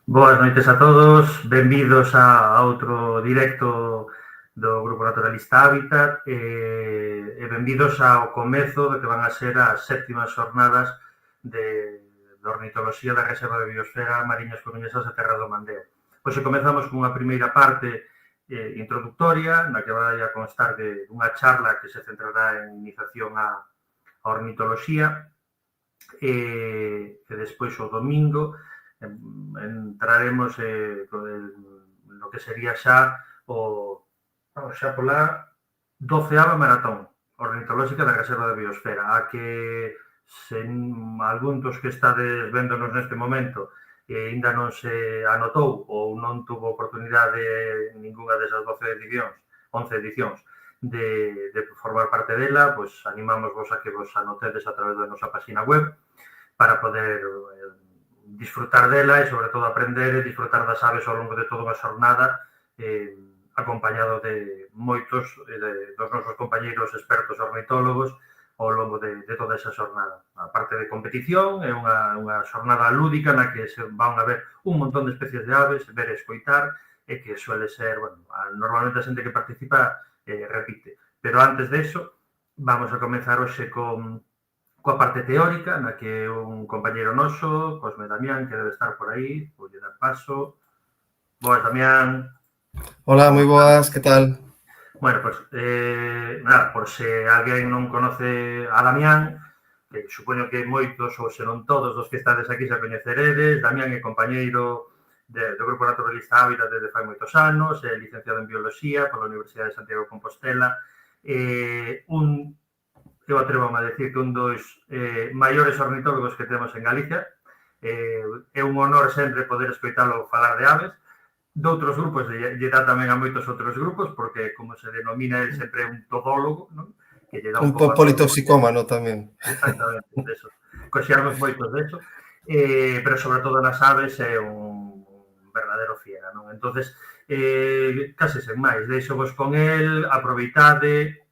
Boas noites a todos, benvidos a outro directo do Grupo Naturalista Hábitat e benvidos ao comezo do que van a ser as séptimas xornadas de ornitoloxía da Reserva de Biosfera Mariñas Coruñesas e Terra do Mandeo. Hoxe comezamos cunha primeira parte introductoria na que vai a constar de unha charla que se centrará en iniciación a ornitoloxía e despois o domingo entraremos no que sería xa pola 12ª maratón ornitolóxica da Reserva da Biosfera, a que algún dos que estades véndonos neste momento ainda non se anotou ou non tuvo oportunidade ninguna desas 11 edicións de formar parte dela, pois animamos vos a que vos anotedes a través da nosa página web para poder disfrutar dela e, sobre todo, aprender e disfrutar das aves ao longo de toda unha xornada acompañado de moitos dos nosos compañeiros expertos ornitólogos ao longo de toda esa xornada. A parte de competición, é unha xornada lúdica na que se van a ver un montón de especies de aves, ver e escoitar, e que suele ser, bueno, normalmente a xente que participa repite. Pero antes de eso, vamos a comenzar hoxe coa parte teórica, na que un compañeiro noso, Cosme Damián, que debe estar por aí, vou lle dar paso. Boas, Damián. Hola, moi boas, que tal? Bueno, pues, nada, por se alguén non conoce a Damián, que supoño que moitos, ou se non todos os que estades aquí xa coñeceredes, Damián é compañeiro do Grupo Naturalista Hábitat desde fai moitos anos, é licenciado en Bioloxía pola Universidade de Santiago de Compostela, eu atrevo a decir que un dos maiores ornitólogos que temos en Galicia. É un honor sempre poder escoitalo falar de aves. Doutros grupos lle dá tamén a moitos outros grupos, porque, como se denomina, ele sempre é un todólogo, non? Que lle dá Un pouco a todo. politoxicómano tamén. Exactamente, deso. Coxeamos moitos deso, pero sobre todo nas aves é un verdadero fiera, non? Entonces, case sen máis, deixo-vos con el, aproveitade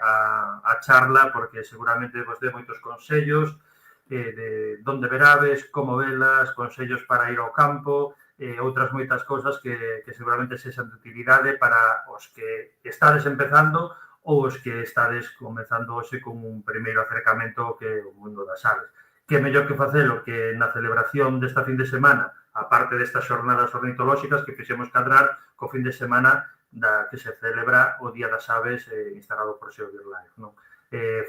a charla, porque seguramente vos dé moitos consellos de onde ver aves, como velas, consellos para ir ao campo, outras moitas cousas que seguramente sexan de utilidade para os que estades empezando ou os que estades comenzando hoxe con un primeiro acercamento que é o mundo das aves. Que é mellor que facelo que na celebración desta fin de semana, aparte destas xornadas ornitolóxicas que fixemos cadrar co fin de semana da que se celebra o Día das Aves instalado por Xeo BirdLife, non?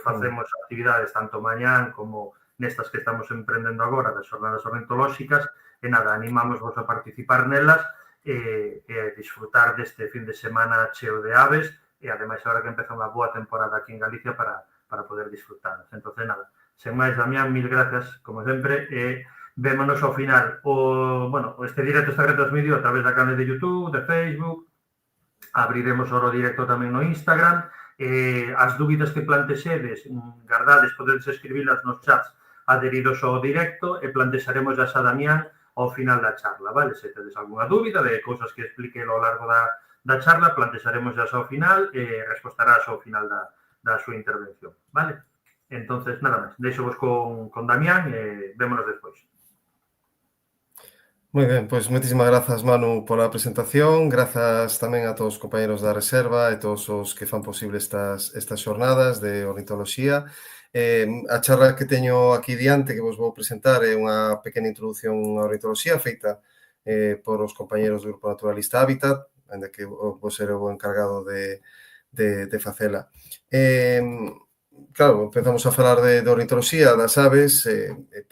Facemos actividades tanto mañán como nestas que estamos emprendendo agora das xornadas ornitolóxicas e nada, animamos vos a participar nelas e a disfrutar deste fin de semana cheo de aves e ademais agora que empeza unha boa temporada aquí en Galicia para poder disfrutarlas. Entonces nada, sen máis, Damián, mil gracias como sempre e vémonos ao final. Este directo está retransmitido a través da canal de YouTube, de Facebook, abriremos o directo tamén no Instagram. As dúbidas que plantexedes, gardades, podedes escribilas nos chats adheridos ao directo e plantexaremos a Damián ao final da charla, vale? Se tedes algunha dúbida de cousas que explique ao largo da charla, plantexaremos xa ao final e respostarás ao final da súa intervención, vale? Entonces, nada máis, deixo-vos con Damián e vémonos despois. Moi ben, pois moitísimas grazas, Manu, pola presentación, grazas tamén a todos os compañeros da Reserva e todos os que fan posible estas xornadas de ornitoloxía. A charla que teño aquí diante que vos vou presentar é unha pequena introducción á ornitoloxía feita por os compañeros do Grupo Naturalista Hábitat, ainda que vos seré o encargado de facela. Claro, empezamos a falar de ornitoloxía das aves.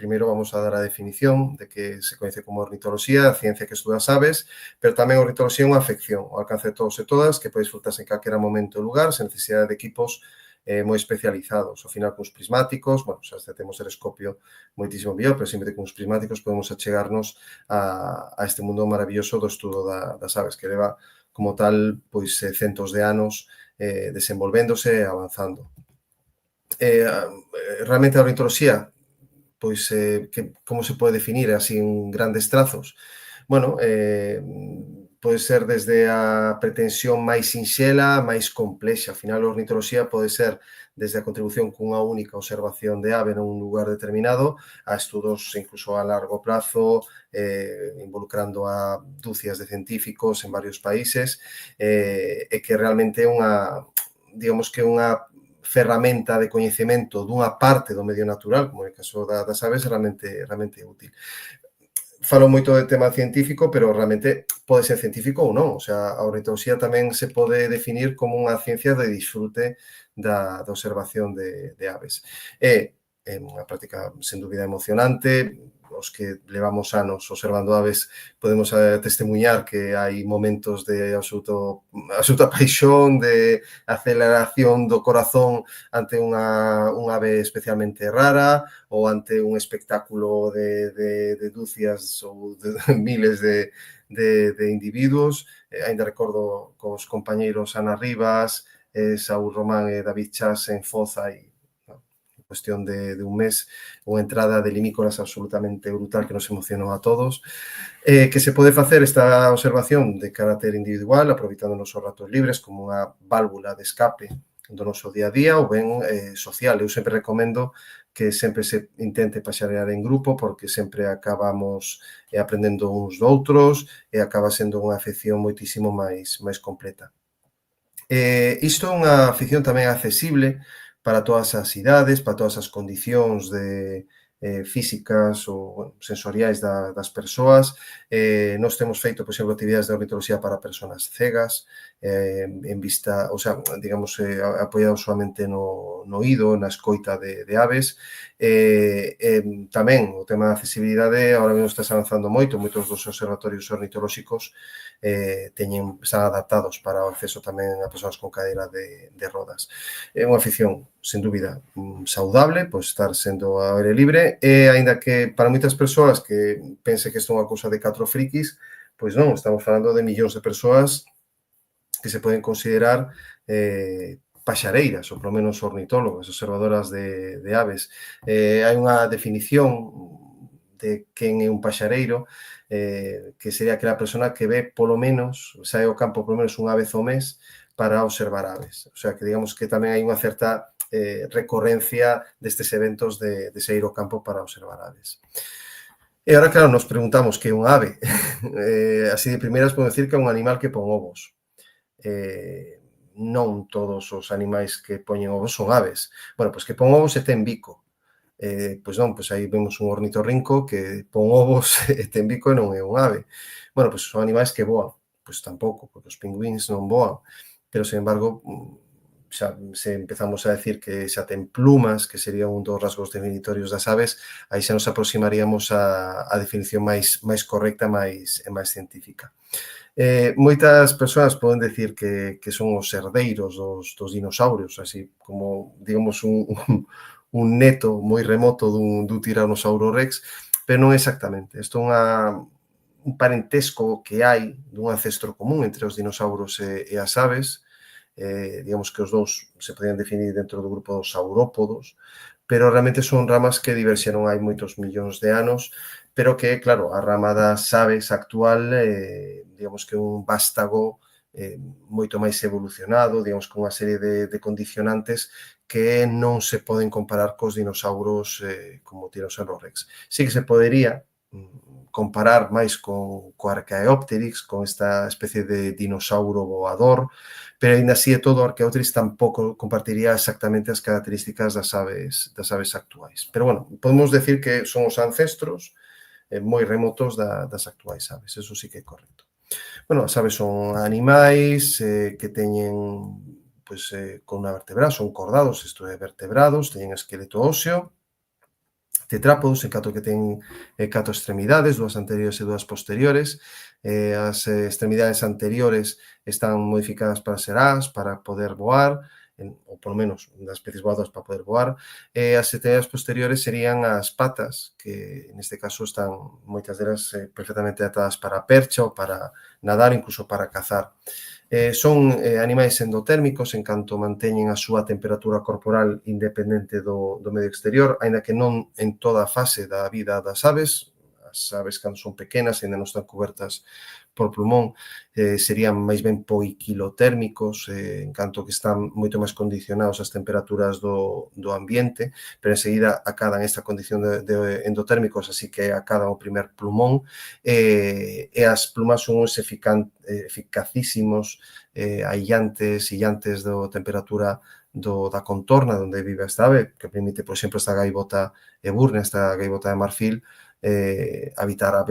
Primeiro vamos a dar a definición de que se coñece como ornitoloxía, a ciencia que estuda as aves, pero tamén a ornitoloxía é unha afección ao alcance de todos e todas que pode disfrutarse en calquera momento e lugar, sen necesidade de equipos moi especializados. Ao final, cuns prismáticos, xa temos telescopio moitísimo mellor, pero sempre cuns prismáticos podemos achegarnos a este mundo maravilloso do estudo das aves, que leva como tal pois centos de anos desenvolvéndose e avanzando. Realmente a ornitoloxía, pois, como se pode definir así en grandes trazos? Bueno, pode ser desde a pretensión máis sinxela, máis complexa. Ao final, a ornitoloxía pode ser desde a contribución cunha única observación de ave nun lugar determinado a estudos incluso a largo prazo, involucrando a dúcias de científicos en varios países, e que realmente é unha, digamos que unha ferramenta de coñecemento dunha parte do medio natural, como é o caso das aves, realmente útil. Falo moito de tema científico, pero realmente pode ser científico ou non. O sea, a ornitoloxía tamén se pode definir como unha ciencia de disfrute da observación de aves. É unha práctica, sen dúbida, emocionante. Os que levamos anos observando aves podemos testemunhar que hai momentos de absoluta paixón, de aceleración do corazón ante unha ave especialmente rara ou ante un espectáculo de dúcias ou de miles de individuos. Ainda recordo cos compañeiros Ana Rivas, Saúl Román e David Chas en Foza e cuestión de un mes, unha entrada de limícolas absolutamente brutal que nos emocionou a todos, que se pode facer esta observación de carácter individual, aproveitando os nosos ratos libres como unha válvula de escape do noso día a día ou ben social. Eu sempre recomendo que sempre se intente paxarear en grupo porque sempre acabamos aprendendo uns doutros e acaba sendo unha afección moitísimo máis completa. Isto é unha afición tamén accesible para todas as idades, para todas as condicións físicas ou sensoriais das persoas. Nós temos feito, por exemplo, actividades de ornitoloxía para persoas cegas, en vista, o sea, digamos, apoiados solamente no oído, na escoita de aves. Tamén o tema da accesibilidade, agora mesmo está avanzando moito, moitos dos observatorios ornitolóxicos están adaptados para o acceso tamén a persoas con cadeira de rodas. É unha afición, sen dúbida, saudable, pois estar sendo ao aire libre, e aínda que para moitas persoas que pense que isto é unha cousa de 4 frikis, pois non, estamos falando de millóns de persoas que se poden considerar paxareiras, ou polo menos ornitólogas, observadoras de aves. Hai unha definición de quen é un paxareiro, que sería aquela persona que ve polo menos, sae ao campo polo menos unha vez ao mes para observar aves. O sea, que digamos que tamén hai unha certa recorrencia destes eventos de sair ao campo para observar aves. E agora, claro, nos preguntamos que é unha ave. Así de primeiras podemos decir que é un animal que pon ovos. Non todos os animais que poñen ovos son aves. Bueno, pois que pon ovos e ten bico. Pois non, pois aí vemos un ornitorrinco que pon ovos e ten bico e non é un ave. Bueno, pois son animais que voan. Pois tampouco, porque os pingüíns non voan. Pero, sen embargo, xa se empezamos a decir que xa ten plumas, que sería un dos rasgos definitorios das aves, aí xa nos aproximaríamos a definición máis correcta e máis científica. Moitas persoas poden decir que son os herdeiros dos dinosaurios, así como, digamos, un neto moi remoto dun tiranossauro rex, pero non exactamente. Isto é un parentesco que hai dun ancestro común entre os dinosauros e as aves. Digamos que os dous se podían definir dentro do grupo dos saurópodos, pero realmente son ramas que diverxeron hai moitos millóns de anos, pero que, claro, a rama das aves actual, digamos que un vástago moito máis evolucionado, digamos, con unha serie de condicionantes que non se poden comparar cos dinosauros como o Tiranosaurio Rex. Sí que se podería comparar máis co Archaeopteryx, con esta especie de dinosauro voador, pero ainda así e todo, o Archaeopteryx tampouco compartiría exactamente as características das aves actuais. Pero, bueno, podemos decir que son os ancestros moi remotos das actuais aves, eso sí que é correcto. Bueno, as aves son animais que teñen columna vertebral, son cordados, isto é, vertebrados, teñen esqueleto óseo, tetrápodos, en canto que ten 4 extremidades, 2 anteriores e 2 posteriores. As extremidades anteriores están modificadas para ser ás, para poder voar, ou polo menos das especies voadoras para poder voar. As extremidades posteriores serían as patas, que neste caso están moitas delas perfectamente adaptadas para a percha ou para nadar, incluso para cazar. Son animais endotérmicos en canto manteñen a súa temperatura corporal independente do medio exterior, aínda que non en toda a fase da vida das aves. as aves cando son pequenas, ainda non están cobertas por plumón, serían máis ben poiquilotérmicos, en canto que están moito máis condicionados ás temperaturas do ambiente, pero enseguida acadan esta condición de endotérmicos, así que acadan o primer plumón, e as plumas son uns eficacísimos illantes da temperatura da contorna onde vive esta ave, que permite, por exemplo, esta gaivota eburnia, esta gaivota de marfil, habitar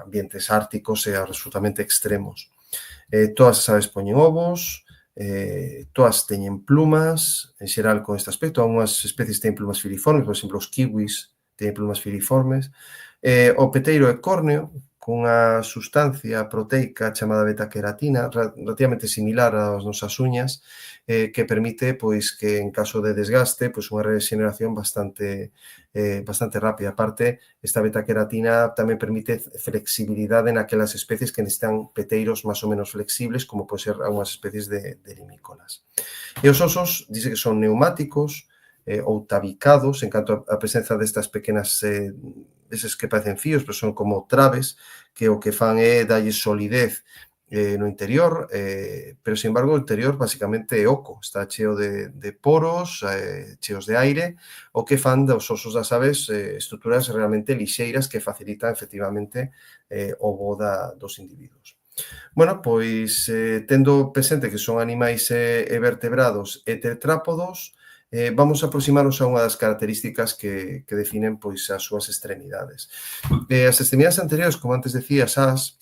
ambientes árticos e absolutamente extremos. Todas as aves poñen ovos, todas teñen plumas, en xeral con este aspecto, algunas especies teñen plumas filiformes, por exemplo, os kiwis teñen plumas filiformes. O peteiro é córneo, cunha sustancia proteica chamada beta-queratina, relativamente similar ás nosas uñas, que permite pois que en caso de desgaste pois unha regeneración bastante rápida. Aparte, esta beta-queratina tamén permite flexibilidade naquelas especies que necesitan peteiros máis ou menos flexibles, como pode ser algunhas especies de limícolas. E os osos, dice que son neumáticos ou tabicados, en canto a presenza destas pequenas eses que parecen fíos, pero son como traves, que o que fan é dalle solidez no interior, pero, sin embargo, o interior basicamente é oco, está cheo de poros, cheos de aire, o que fan dos osos das aves estruturas realmente lixeiras que facilitan, efectivamente, o voo dos individuos. Bueno, pois, tendo presente que son animais vertebrados e tetrápodos, vamos a aproximarnos a unha das características que definen pois as súas extremidades. As extremidades anteriores, como antes decía, as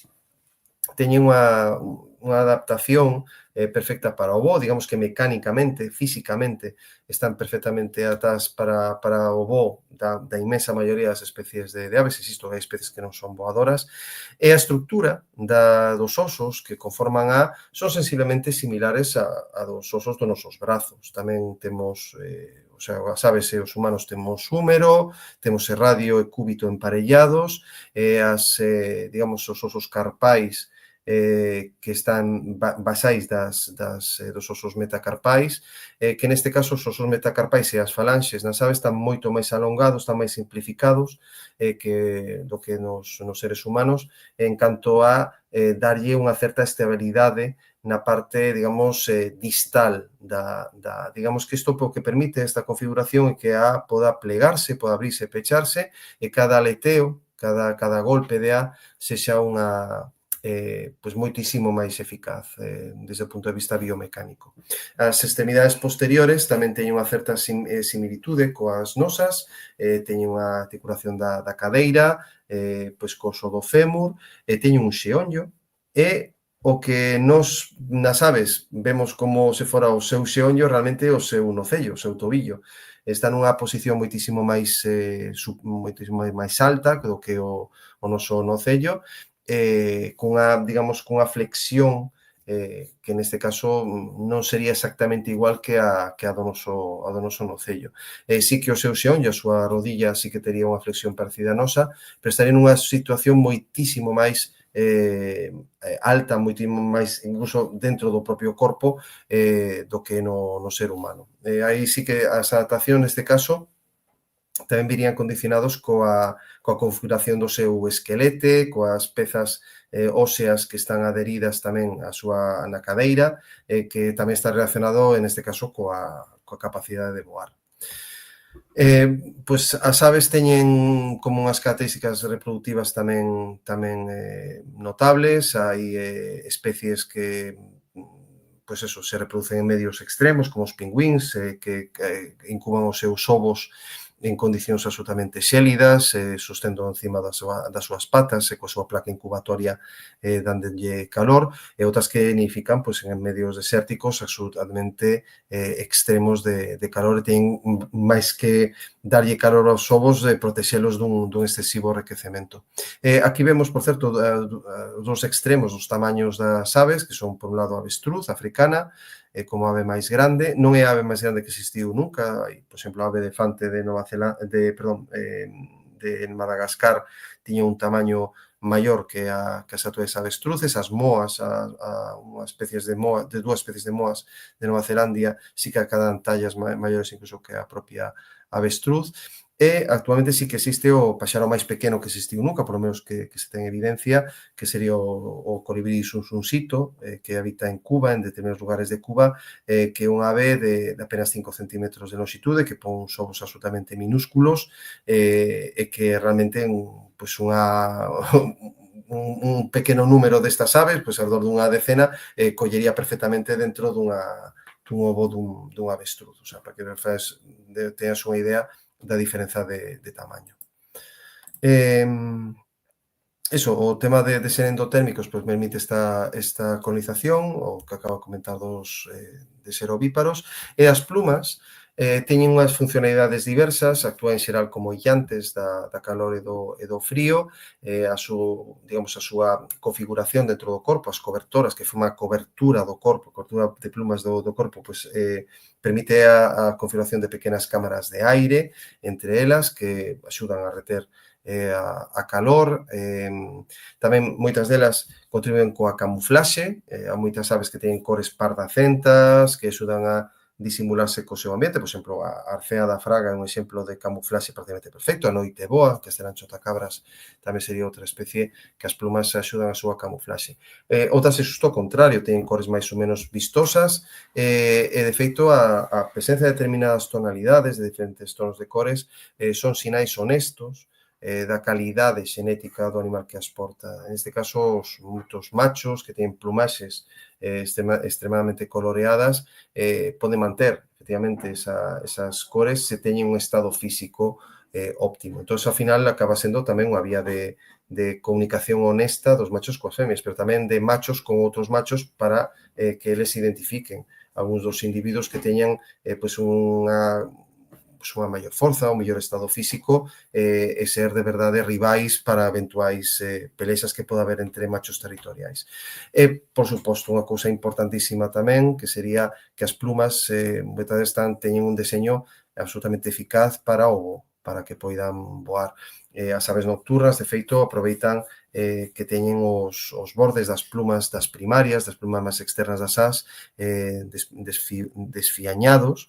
teñen unha adaptación perfecta para o voo, digamos que mecánicamente, físicamente, están perfectamente adaptadas para o voo da inmensa maioría das especies de aves, existo hai especies que non son voadoras, e a estructura dos osos que conforman son sensiblemente similares a dos osos dos nosos brazos. Tamén temos, as aves e os humanos temos húmero, temos radio e cúbito emparellados, digamos, os osos carpais que están basais dos osos metacarpais, que neste caso os osos metacarpais e as falanxes nas aves están moito máis alongados, están máis simplificados do que nos seres humanos, en canto a darlle unha certa estabilidade na parte, digamos, distal digamos que isto o que permite esta configuración é que poda plegarse, poda abrirse e pecharse, e cada aleteo, cada golpe de sexa unha pois moitísimo máis eficaz desde o punto de vista biomecánico. As extremidades posteriores tamén teñen unha certa similitude coas nosas, teñen unha articulación da cadeira, pois co oso do fémur, teñen un xeonllo, e o que nos nas aves vemos como se fora o seu xeonllo, realmente o seu nocello, o seu tobillo. Está nunha posición moitísimo máis alta do que o noso nocello, cunha flexión que neste caso non sería exactamente igual que a do noso nocello. Sí que o seu xeonllo, a súa rodilla, sí que tería unha flexión parecida a nosa, pero estaría nunha situación moitísimo máis alta, moitísimo máis incluso dentro do propio corpo do que no ser humano. Aí sí que as adaptacións neste caso tamén virían condicionados coa configuración do seu esquelete, coas pezas óseas que están adheridas tamén na cadeira, que tamén está relacionado, neste caso, coa capacidade de voar. Pois as aves teñen como unhas características reproductivas tamén notables. Hai especies que pois eso, se reproducen en medios extremos, como os pingüíns, que incuban os seus ovos en condicións absolutamente xélidas, sustendo encima das súas patas e coa súa placa incubatoria dándolle calor, e outras que nidifican en medios desérticos absolutamente extremos de calor, e teñen máis que darlle calor aos ovos, protexelos dun excesivo enriquecemento. Aquí vemos, por certo, dos extremos dos tamaños das aves, que son, por un lado, a avestruz africana, como ave máis grande, non é a ave máis grande que existiu nunca. Por exemplo, a ave elefante de Madagascar tiña un tamaño maior que as actuais avestruces. As moas, dúas especies de moas de Nova Zelandia, sí que acadan tallas maiores incluso que a propia avestruz. E actualmente sí que existe o paxaro máis pequeno que existiu nunca, por lo menos que se ten evidencia, que sería o colibrí sunsunsito, que habita en Cuba, en determinados lugares de Cuba, que é unha ave de apenas 5 centímetros de longitude, que pon uns ovos absolutamente minúsculos, e que realmente pues un pequeno número destas aves, pues alrededor dunha decena, collería perfectamente dentro dun ovo dun avestruz. O sea, para que teñas unha idea da diferenza de tamaño. Eso, o tema de ser endotérmicos pues, permite esta colonización, o que acabo de comentar de ser ovíparos, e as plumas teñen unhas funcionalidades diversas, actúan en xeral como illantes da calor e do frío, a súa configuración dentro do corpo, as cobertoras, que forman a cobertura do corpo, cobertura de plumas do corpo, pues, permite a configuración de pequenas cámaras de aire, entre elas, que axudan a reter a calor. Tamén moitas delas contribuen coa camuflaxe, a moitas aves que teñen cores pardacentas, que axudan a disimularse co seu ambiente. Por exemplo, a arcea da fraga é un exemplo de camuflaxe prácticamente perfecto. A noiteboa, que serán chotacabras, tamén sería outra especie que as plumas axudan a súa camuflaxe. Outras é xusto o contrario, teñen cores máis ou menos vistosas, e de feito a presencia de determinadas tonalidades, de diferentes tonos de cores, son sinais honestos da calidade xenética do animal que as porta. En este caso, moitos machos que teñen plumaxes extremadamente coloreadas poden manter, efectivamente, esas cores se teñen un estado físico óptimo. Entón, ao final, acaba sendo tamén unha vía de comunicación honesta dos machos coas femias, pero tamén de machos con outros machos para que eles identifiquen algúns dos individuos que teñan unha maior forza, un mellor estado físico e ser de verdade rivais para eventuais pelexas que poda haber entre machos territoriais. E, por suposto, unha cousa importantísima tamén, que sería que as plumas teñen un deseño absolutamente eficaz para que poidan voar. As aves nocturnas, de feito, aproveitan que teñen os bordes das plumas das primarias, das plumas máis externas das ás, desfiañados,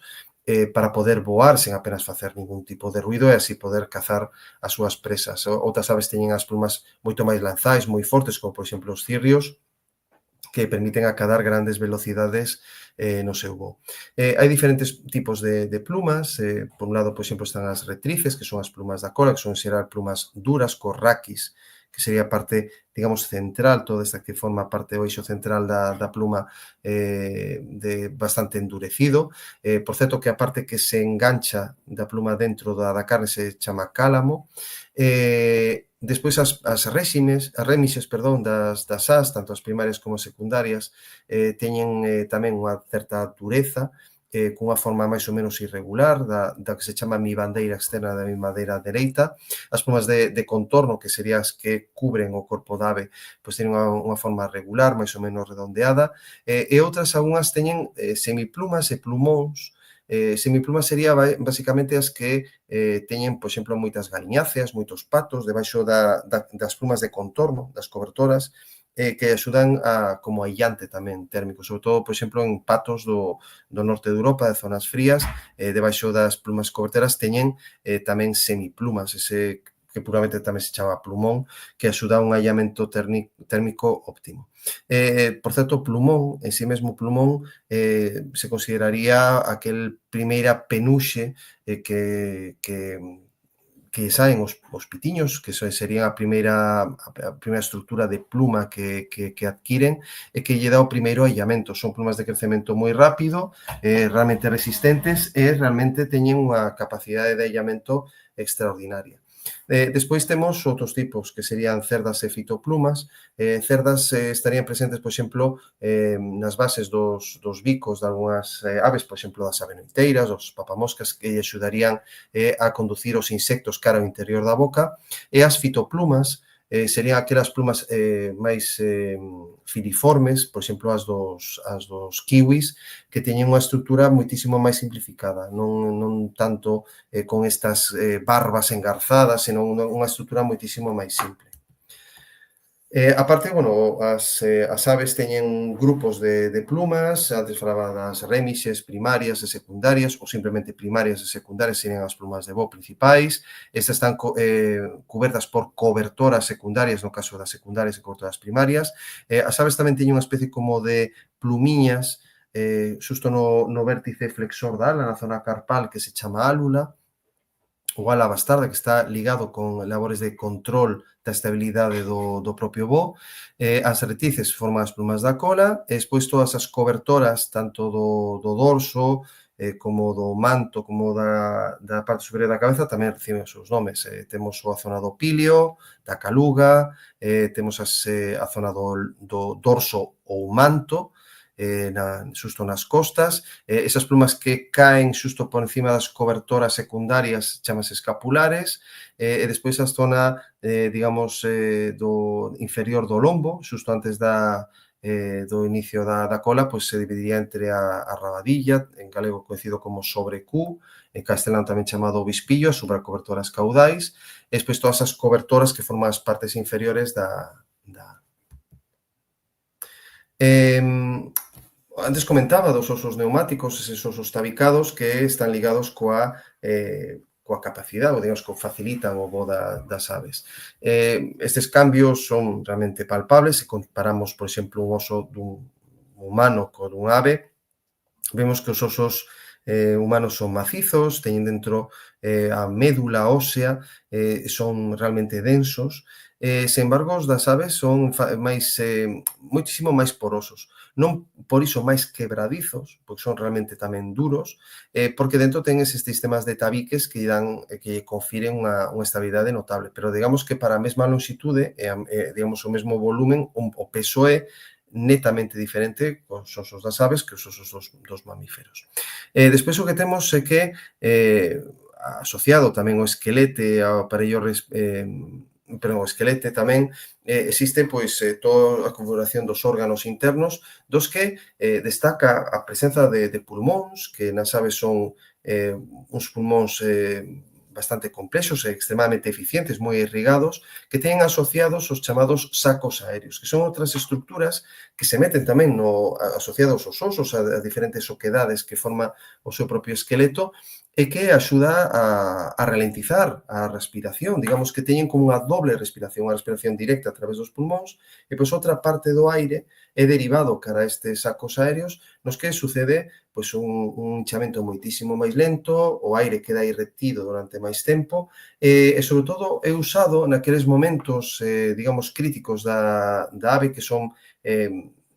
para poder voar sen apenas facer ningún tipo de ruido e así poder cazar as súas presas. Outras aves teñen as plumas moito máis lanzais, moi fortes, como por exemplo os cirrios, que permiten acadar grandes velocidades no seu voo. Hai diferentes tipos de plumas. Por un lado, por exemplo, están as retrices, que son as plumas da cola, que son xerar plumas duras, co raquis, que sería a parte, digamos, central, toda esta que forma parte do eixo central da pluma, de bastante endurecido. Por certo, que a parte que se engancha da pluma dentro da carne se chama cálamo. Despois as remixes das ás, tanto as primarias como as secundarias, teñen tamén unha certa dureza, cunha forma máis ou menos irregular, da que se chama mi bandeira externa da mi bandeira dereita. As plumas de contorno, que serían as que cubren o corpo da ave, pois teñen unha forma regular, máis ou menos redondeada, e outras, algunhas teñen semiplumas e plumóns. Semiplumas sería basicamente as que teñen, por exemplo, moitas galiñáceas, moitos patos debaixo das plumas de contorno, das cobertoras, que axudan como aillante tamén térmico, sobre todo, por exemplo, en patos do norte de Europa, de zonas frías, debaixo das plumas coberteras teñen tamén semiplumas, ese que puramente tamén se chama plumón, que axuda a un aillamento térmico óptimo. Por certo, plumón, en sí mesmo plumón, se consideraría aquel primeira penuxe que saen os pitiños, que serían a primeira estrutura de pluma que adquiren e que lle dá o primeiro aillamento. Son plumas de crecemento moi rápido, realmente resistentes e realmente teñen unha capacidade de aillamento extraordinaria. Despois temos outros tipos, que serían cerdas e fitoplumas. Cerdas estarían presentes, por exemplo, nas bases dos bicos de algunhas aves, por exemplo, das avenoiteiras, os papamoscas, que axudarían a conducir os insectos cara ao interior da boca. E as fitoplumas serían aquelas plumas máis filiformes, por exemplo, as dos kiwis, que teñen unha estrutura moitísimo máis simplificada, non tanto con estas barbas engarzadas, senón unha estrutura moitísimo máis simple. Aparte, bueno, as aves teñen grupos de plumas, antes falaba das rémixes primarias e secundarias, ou simplemente primarias e secundarias serían as plumas de voo principais. Estas están cubertas por cobertoras secundarias, no caso das secundarias e cobertoras primarias. As aves tamén teñen unha especie como de plumiñas xusto no vértice flexor da ala, na zona carpal, que se chama álula, o ala bastarda, que está ligado con labores de control da estabilidade do propio voo. As retices forman as plumas da cola, e despois todas as cobertoras, tanto do dorso, como do manto, como da parte superior da cabeza, tamén reciben os seus nomes. Temos a zona do píleo, da caluga, temos a zona do dorso ou manto, xusto nas costas. Esas plumas que caen xusto por encima das cobertoras secundarias chamas escapulares, e despois a zona, digamos, do inferior do lombo, xusto antes do inicio da cola, pois se dividiría entre a rabadilla, en galego coñecido como sobrecú, en castelán tamén chamado obispillo, as supracobertoras caudais, e despois todas as cobertoras que forman as partes inferiores da. Antes comentaba dos osos neumáticos, eses osos tabicados que están ligados coa capacidade, ou digamos que facilitan o voo das aves. Estes cambios son realmente palpables. Se comparamos, por exemplo, un oso dun humano con un ave, vemos que os osos humanos son macizos, teñen dentro a médula ósea, son realmente densos. Sen embargo, os das aves son moitísimo máis porosos. Non por iso máis quebradizos, porque son realmente tamén duros, porque dentro ten eses sistemas de tabiques que confiren unha estabilidade notable. Pero digamos que para a mesma longitude, digamos o mesmo volumen, o peso é netamente diferente cos osos das aves que os osos dos mamíferos. Despois o que temos é que asociado tamén ao esquelete, ao aparello o esquelete tamén existe pois toda a configuración dos órganos internos, dos que destaca a presenza de pulmóns, que nas aves son uns pulmóns bastante complexos e extremadamente eficientes, moi irrigados, que teñen asociados os chamados sacos aéreos, que son outras estructuras que se meten tamén asociados aos osos, a diferentes oquedades que forma o seu propio esqueleto, e que axuda a ralentizar a respiración. Digamos que teñen como unha doble respiración, unha respiración directa a través dos pulmóns, e pois outra parte do aire é derivado cara a estes sacos aéreos, nos que sucede pois un inchamento moitísimo máis lento, o aire queda aí retido durante máis tempo, e sobre todo é usado naqueles momentos, digamos, críticos da ave, que son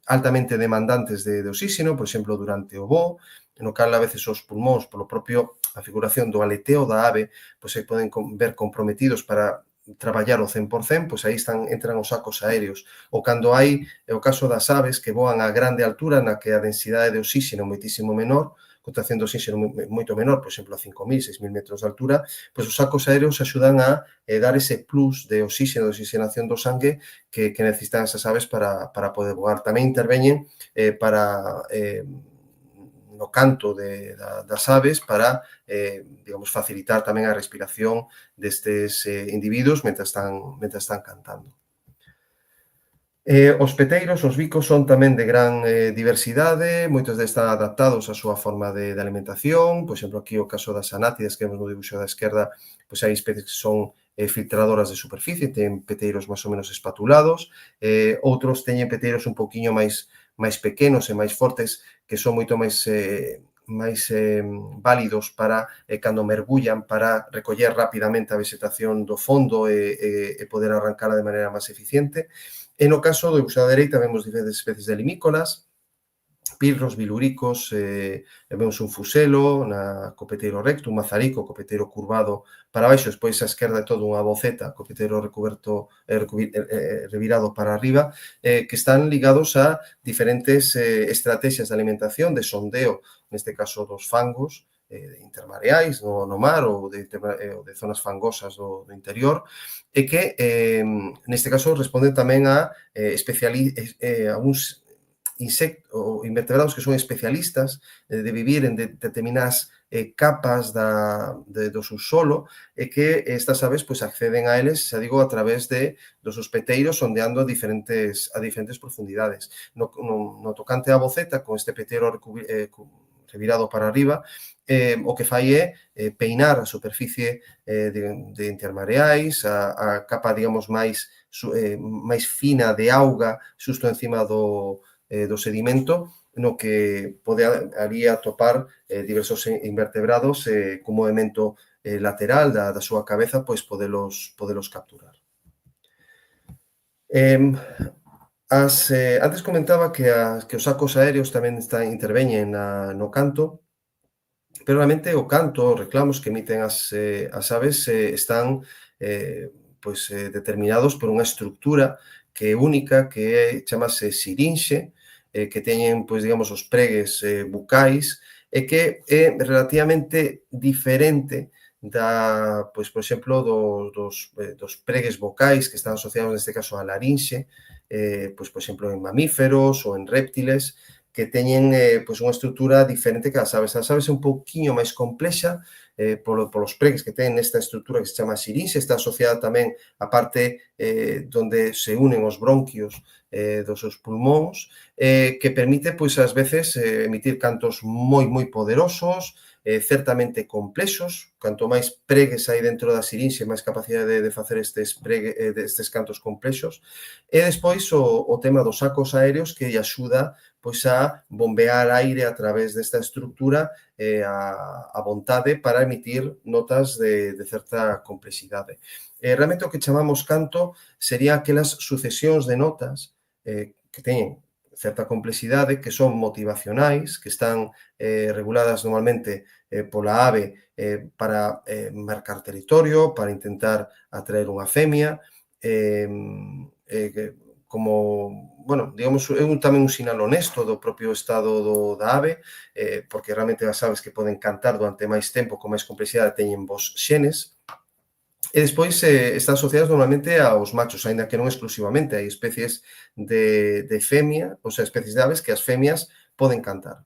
altamente demandantes de oxígeno, por exemplo, durante o voo, no cal a veces os pulmóns, polo propio a figuración do aleteo da ave, pois se poden ver comprometidos para traballar o 100%, pois aí entran os sacos aéreos. Ou cando hai, é o caso das aves que voan a grande altura, na que a densidade de oxígeno é moitísimo menor, concentración de oxígeno moito menor, por exemplo, a 5.000, 6.000 metros de altura, pois os sacos aéreos axudan a dar ese plus de oxígeno, de oxigenación do sangue que necesitan esas aves para poder voar. Tamén interveñen para no canto das aves para, digamos, facilitar tamén a respiración destes individuos mentre están cantando. Os peteiros, os bicos, son tamén de gran diversidade, moitos están adaptados á súa forma de alimentación. Por exemplo, aquí o caso das anátidas que vemos no dibuixo da esquerda, pois hai especies que son filtradoras de superficie, ten peteiros máis ou menos espatulados, outros teñen peteiros un poquinho máis pequenos e máis fortes, que son moito máis válidos para cando mergullan, para recoller rapidamente a vegetación do fondo e poder arrancala de maneira máis eficiente. E no caso do dibuixo da dereita vemos diferentes especies de limícolas, pirros, biluricos, vemos un fuselo, copeteiro recto, un mazarico, copeteiro curvado para baixo, despois a esquerda é todo unha boceta, copeteiro revirado para arriba, que están ligados a diferentes estrategias de alimentación, de sondeo, neste caso dos fangos, intermareais no mar ou de zonas fangosas do interior, e que neste caso responden tamén a uns invertebrados que son especialistas de vivir en determinadas capas do subsolo e que estas aves pois, acceden a eles, xa digo, a través dos peteiros ondeando a diferentes profundidades. No tocante á boceta, con este peteiro revirado para arriba, o que fai é peinar a superficie de intermareais, a capa, digamos, máis fina de auga xusto encima do sedimento, no que podería atopar diversos invertebrados cun movimento lateral da súa cabeza, pois podelos capturar. Antes comentaba que os sacos aéreos tamén interveñen no canto, pero realmente o canto, os reclamos que emiten as aves están determinados por unha estructura que é única, que chamase sirinxe, que teñen, digamos, os pregues bucais, e que é relativamente diferente por exemplo, dos pregues vocais que están asociados, neste caso, á larinxe, por exemplo, en mamíferos ou en réptiles, que teñen unha estructura diferente que as aves. As aves é un pouquiño máis complexa polos pregues que teñen esta estructura que se chama sirinxe, está asociada tamén a parte onde se unen os bronquios dos seus pulmóns, que permite, pois, ás veces, emitir cantos moi poderosos, certamente complexos. Canto máis pregues hai dentro da sirinxe, máis capacidade de facer estes cantos complexos. E despois o tema dos sacos aéreos que lle axuda pois a bombear aire a través desta estructura a vontade para emitir notas de certa complexidade. Realmente o que chamamos canto sería aquelas sucesións de notas que teñen certa complexidade, que son motivacionais, que están reguladas normalmente pola ave para marcar territorio, para intentar atraer unha femia, como, bueno, digamos, é tamén un sinal honesto do propio estado da ave, porque realmente as aves que poden cantar durante máis tempo, con máis complexidade, teñen vos xenes. E despois están asociadas normalmente aos machos, aínda que non exclusivamente. Hai especies de femia, ou sea, especies de aves que as femias poden cantar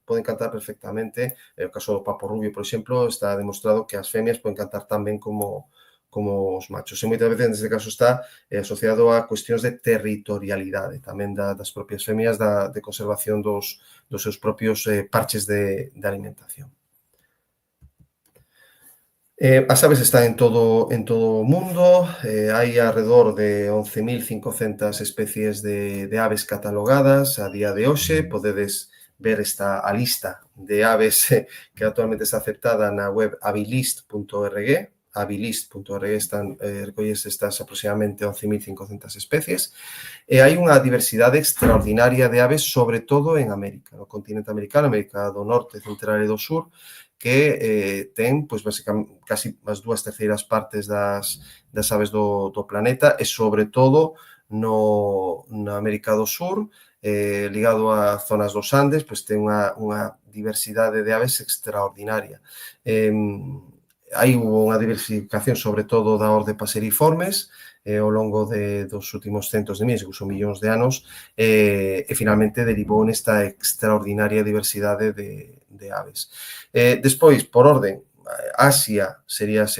perfectamente. O caso do papo rubio, por exemplo, está demostrado que as femias poden cantar tan ben como os machos. E moitas veces, neste caso, está asociado a cuestións de territorialidade, tamén das propias femias, de conservación dos seus propios parches de alimentación. As aves están en todo o mundo, hai alrededor de 11.500 especies de aves catalogadas a día de hoxe. Podedes ver a lista de aves que actualmente está aceptada na web avilist.org. Recollese estas aproximadamente 11.500 especies. E hai unha diversidade extraordinaria de aves, sobre todo en América, no continente americano, América do Norte, Central e do Sur, que ten, pois, basicamente, casi as 2/3 partes das aves do planeta, e, sobre todo, na América do Sur, ligado a zonas dos Andes, pois ten unha diversidade de aves extraordinaria. Hai unha diversificación, sobre todo, da orde Passeriformes, ao longo dos últimos centos de miles, incluso millóns de anos, e finalmente derivou nesta extraordinaria diversidade de aves. Despois, por orden, Asia sería o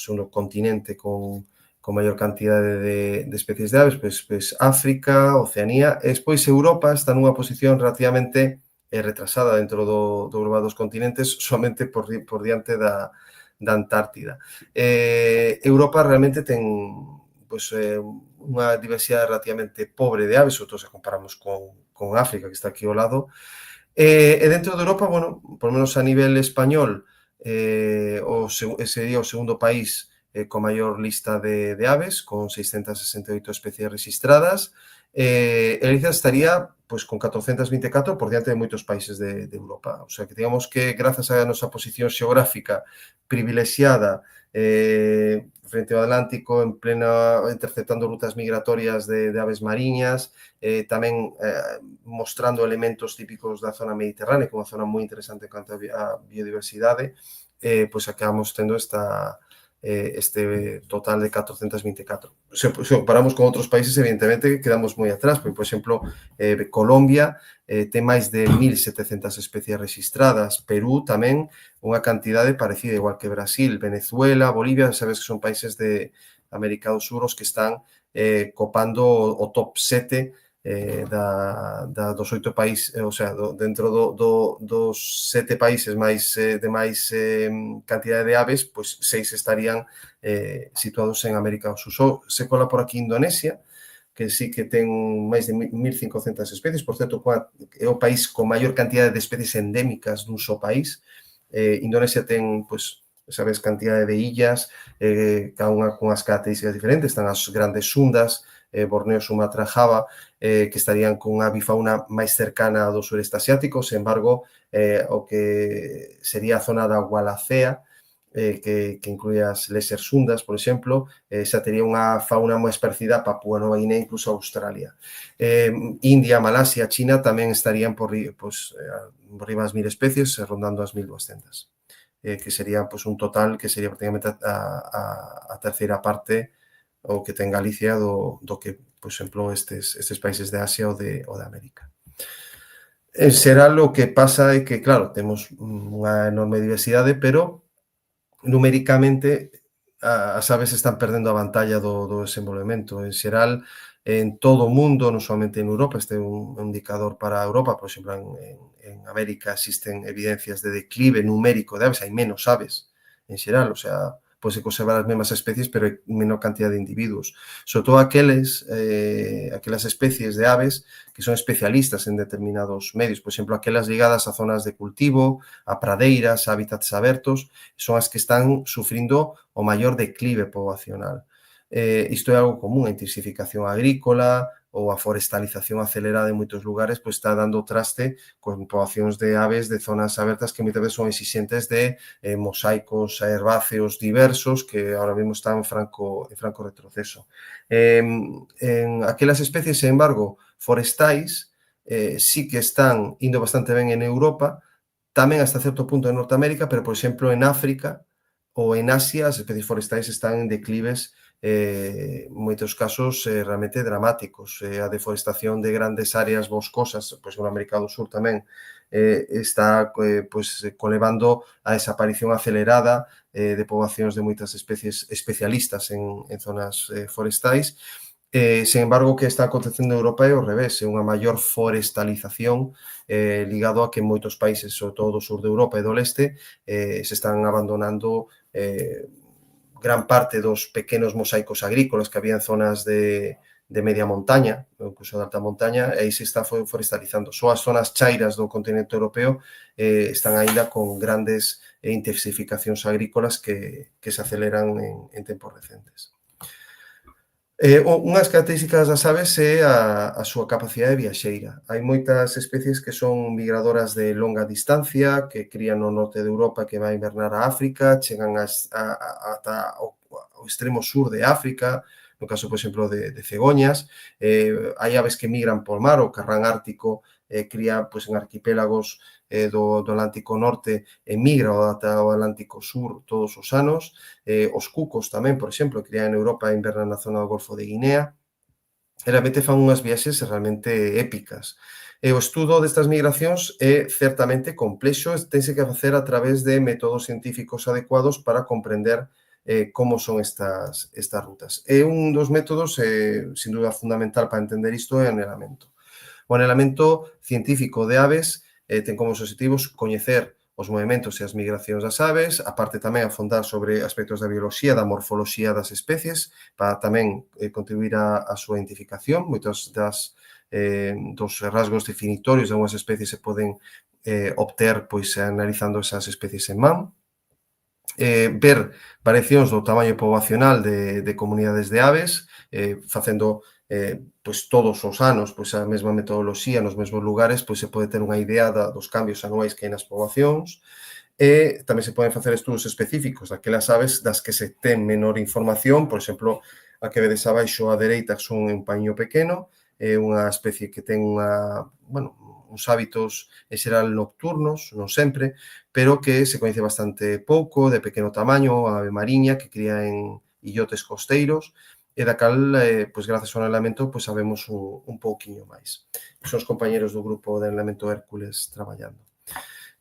segundo continente con maior cantidade de especies de aves, pois África, Oceanía, e despois Europa está nunha posición relativamente retrasada dentro do grupo dos continentes, somente por diante da Antártida. Europa realmente ten unha diversidade relativamente pobre de aves, sobre todo se comparamos con África, que está aquí ao lado. E dentro de Europa, bueno, por lo menos a nivel español, sería o segundo país con maior lista de aves, con 668 especies registradas. Galicia estaría con 424 por diante de moitos países de Europa. O sea, que digamos que grazas a nosa posición xeográfica privilexiada frente ao Atlántico, en plena interceptando rutas migratorias de aves mariñas, tamén mostrando elementos típicos da zona mediterránea, que é unha zona moi interesante en canto a biodiversidade, pois acabamos tendo esta este total de 424. Se comparamos con outros países, evidentemente, quedamos moi atrás, porque, por exemplo, Colombia ten máis de 1.700 especies registradas, Perú tamén unha cantidade parecida, igual que Brasil, Venezuela, Bolivia, sabes que son países de América do Sur os que están copando o top 7 dos 8 países, o sea, dentro dos 7 países de máis cantidade de aves, pois 6 estarían situados en América do Sur. Se cola por aquí Indonesia, que sí que ten máis de 1.500 especies, por certo, é o país con maior cantidade de especies endémicas dun só país. Indonesia ten, pois, sabes, cantidade de illas, cada unha con as características diferentes, están as grandes sundas, Borneo, Sumatra, Java, que estarían con unha bifauna máis cercana do sureste asiático, sen embargo, o que sería a zona da Wallacea, que inclúe as Lesser Sundas, por exemplo, xa tería unha fauna máis parecida a Papúa Nova Guinea, incluso a Australia. India, Malasia, China tamén estarían por riba das 1.000 especies, rondando as 1.200. Que sería pues, un total que sería prácticamente a terceira parte o que ten Galicia do que, por exemplo, estes países de Asia ou de América. En xeral, o que pasa é que, claro, temos unha enorme diversidade, pero numéricamente as aves están perdendo a pantalla do desenvolvemento. En xeral, en todo o mundo, non somente en Europa, este é un indicador para Europa, por exemplo, en América existen evidencias de declive numérico de aves, hai menos aves en xeral, o sea, pode conservar as mesmas especies, pero hai menor cantidad de individuos. Sobre todo aquelas especies de aves que son especialistas en determinados medios, por exemplo, aquelas ligadas a zonas de cultivo, a pradeiras, a hábitats abertos, son as que están sufrindo o maior declive poboacional. Isto é algo común, a intensificación agrícola ou a forestalización acelerada en moitos lugares, pois está dando traste con poboacións de aves de zonas abertas que moitas veces son exixentes de mosaicos herbáceos diversos que ahora mesmo están en franco retroceso. En aquelas especies, sen embargo, forestais, sí que están indo bastante ben en Europa, tamén hasta certo punto en Norteamérica, pero, por exemplo, en África ou en Asia, as especies forestais están en declives moitos casos realmente dramáticos. A deforestación de grandes áreas boscosas, pois en América do Sur tamén, está colevando a desaparición acelerada de poboacións de moitas especies especialistas en zonas forestais. Sen embargo, o que está acontecendo en Europa é o revés, é unha maior forestalización ligado a que moitos países, sobre todo do sur de Europa e do leste, se están abandonando gran parte dos pequenos mosaicos agrícolas que había en zonas de media montaña, incluso de alta montaña, e aí se está forestalizando. Só as zonas chairas do continente europeo están aínda con grandes intensificacións agrícolas que se aceleran en tempos recentes. Unhas características das aves é a súa capacidade viaxeira. Hai moitas especies que son migradoras de longa distancia, que crían no norte de Europa, que vai invernar a África, chegan ata o extremo sur de África, no caso, por exemplo, de cegoñas. Hai aves que migran por mar, o carrán ártico cría en arquipélagos do Atlántico Norte e migra ata o Atlántico Sur todos os anos. Os cucos tamén, por exemplo, crían en Europa e invernan na zona do Golfo de Guinea. Realmente fan unhas viaxes realmente épicas. O estudo destas migracións é certamente complexo, tense que facer a través de métodos científicos adecuados para comprender como son estas rutas. E un dos métodos, sin duda fundamental para entender isto, é o anelamento. O anelamento científico de aves ten como obxectivos coñecer os movimentos e as migracións das aves, aparte tamén afondar sobre aspectos da bioloxía, da morfoloxía das especies, para tamén contribuir a súa identificación. Moitos dos rasgos definitorios de algunhas especies se poden obter analizando esas especies en man. Ver variacións do tamaño poboacional de comunidades de aves, facendo todos os anos a mesma metodoloxía nos mesmos lugares, se pode ter unha idea dos cambios anuais que hai nas poboacións. Tamén se poden facer estudos específicos daquelas aves das que se ten menor información. Por exemplo, a que vedes abaixo á dereita son un paíño pequeno, é unha especie que ten unha uns hábitos en xeral nocturnos, non sempre, pero que se coñece bastante pouco, de pequeno tamaño, a ave mariña que cría en illotes costeiros, e da cal, pois, grazas ao anelamento, pois, sabemos un pouquiño máis. Son os compañeros do grupo de anelamento Hércules traballando.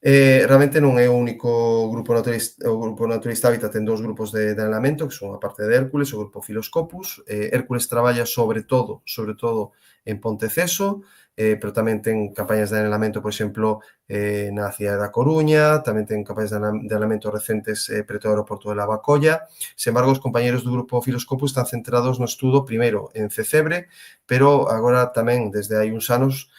Realmente non é o único grupo naturalista, o grupo naturalista Hábitat ten dous grupos de anelamento, que son a parte de Hércules, o grupo Filoscopus. Hércules traballa sobre todo en Ponteceso, pero tamén ten campañas de anelamento, por exemplo, na cidade da Coruña, tamén ten campañas de anelamento recentes preto do aeroporto de Lavacolla. Sen embargo, os compañeros do grupo Filoscopus están centrados no estudo, primeiro, en Cecebre, pero agora tamén, desde hai uns anos,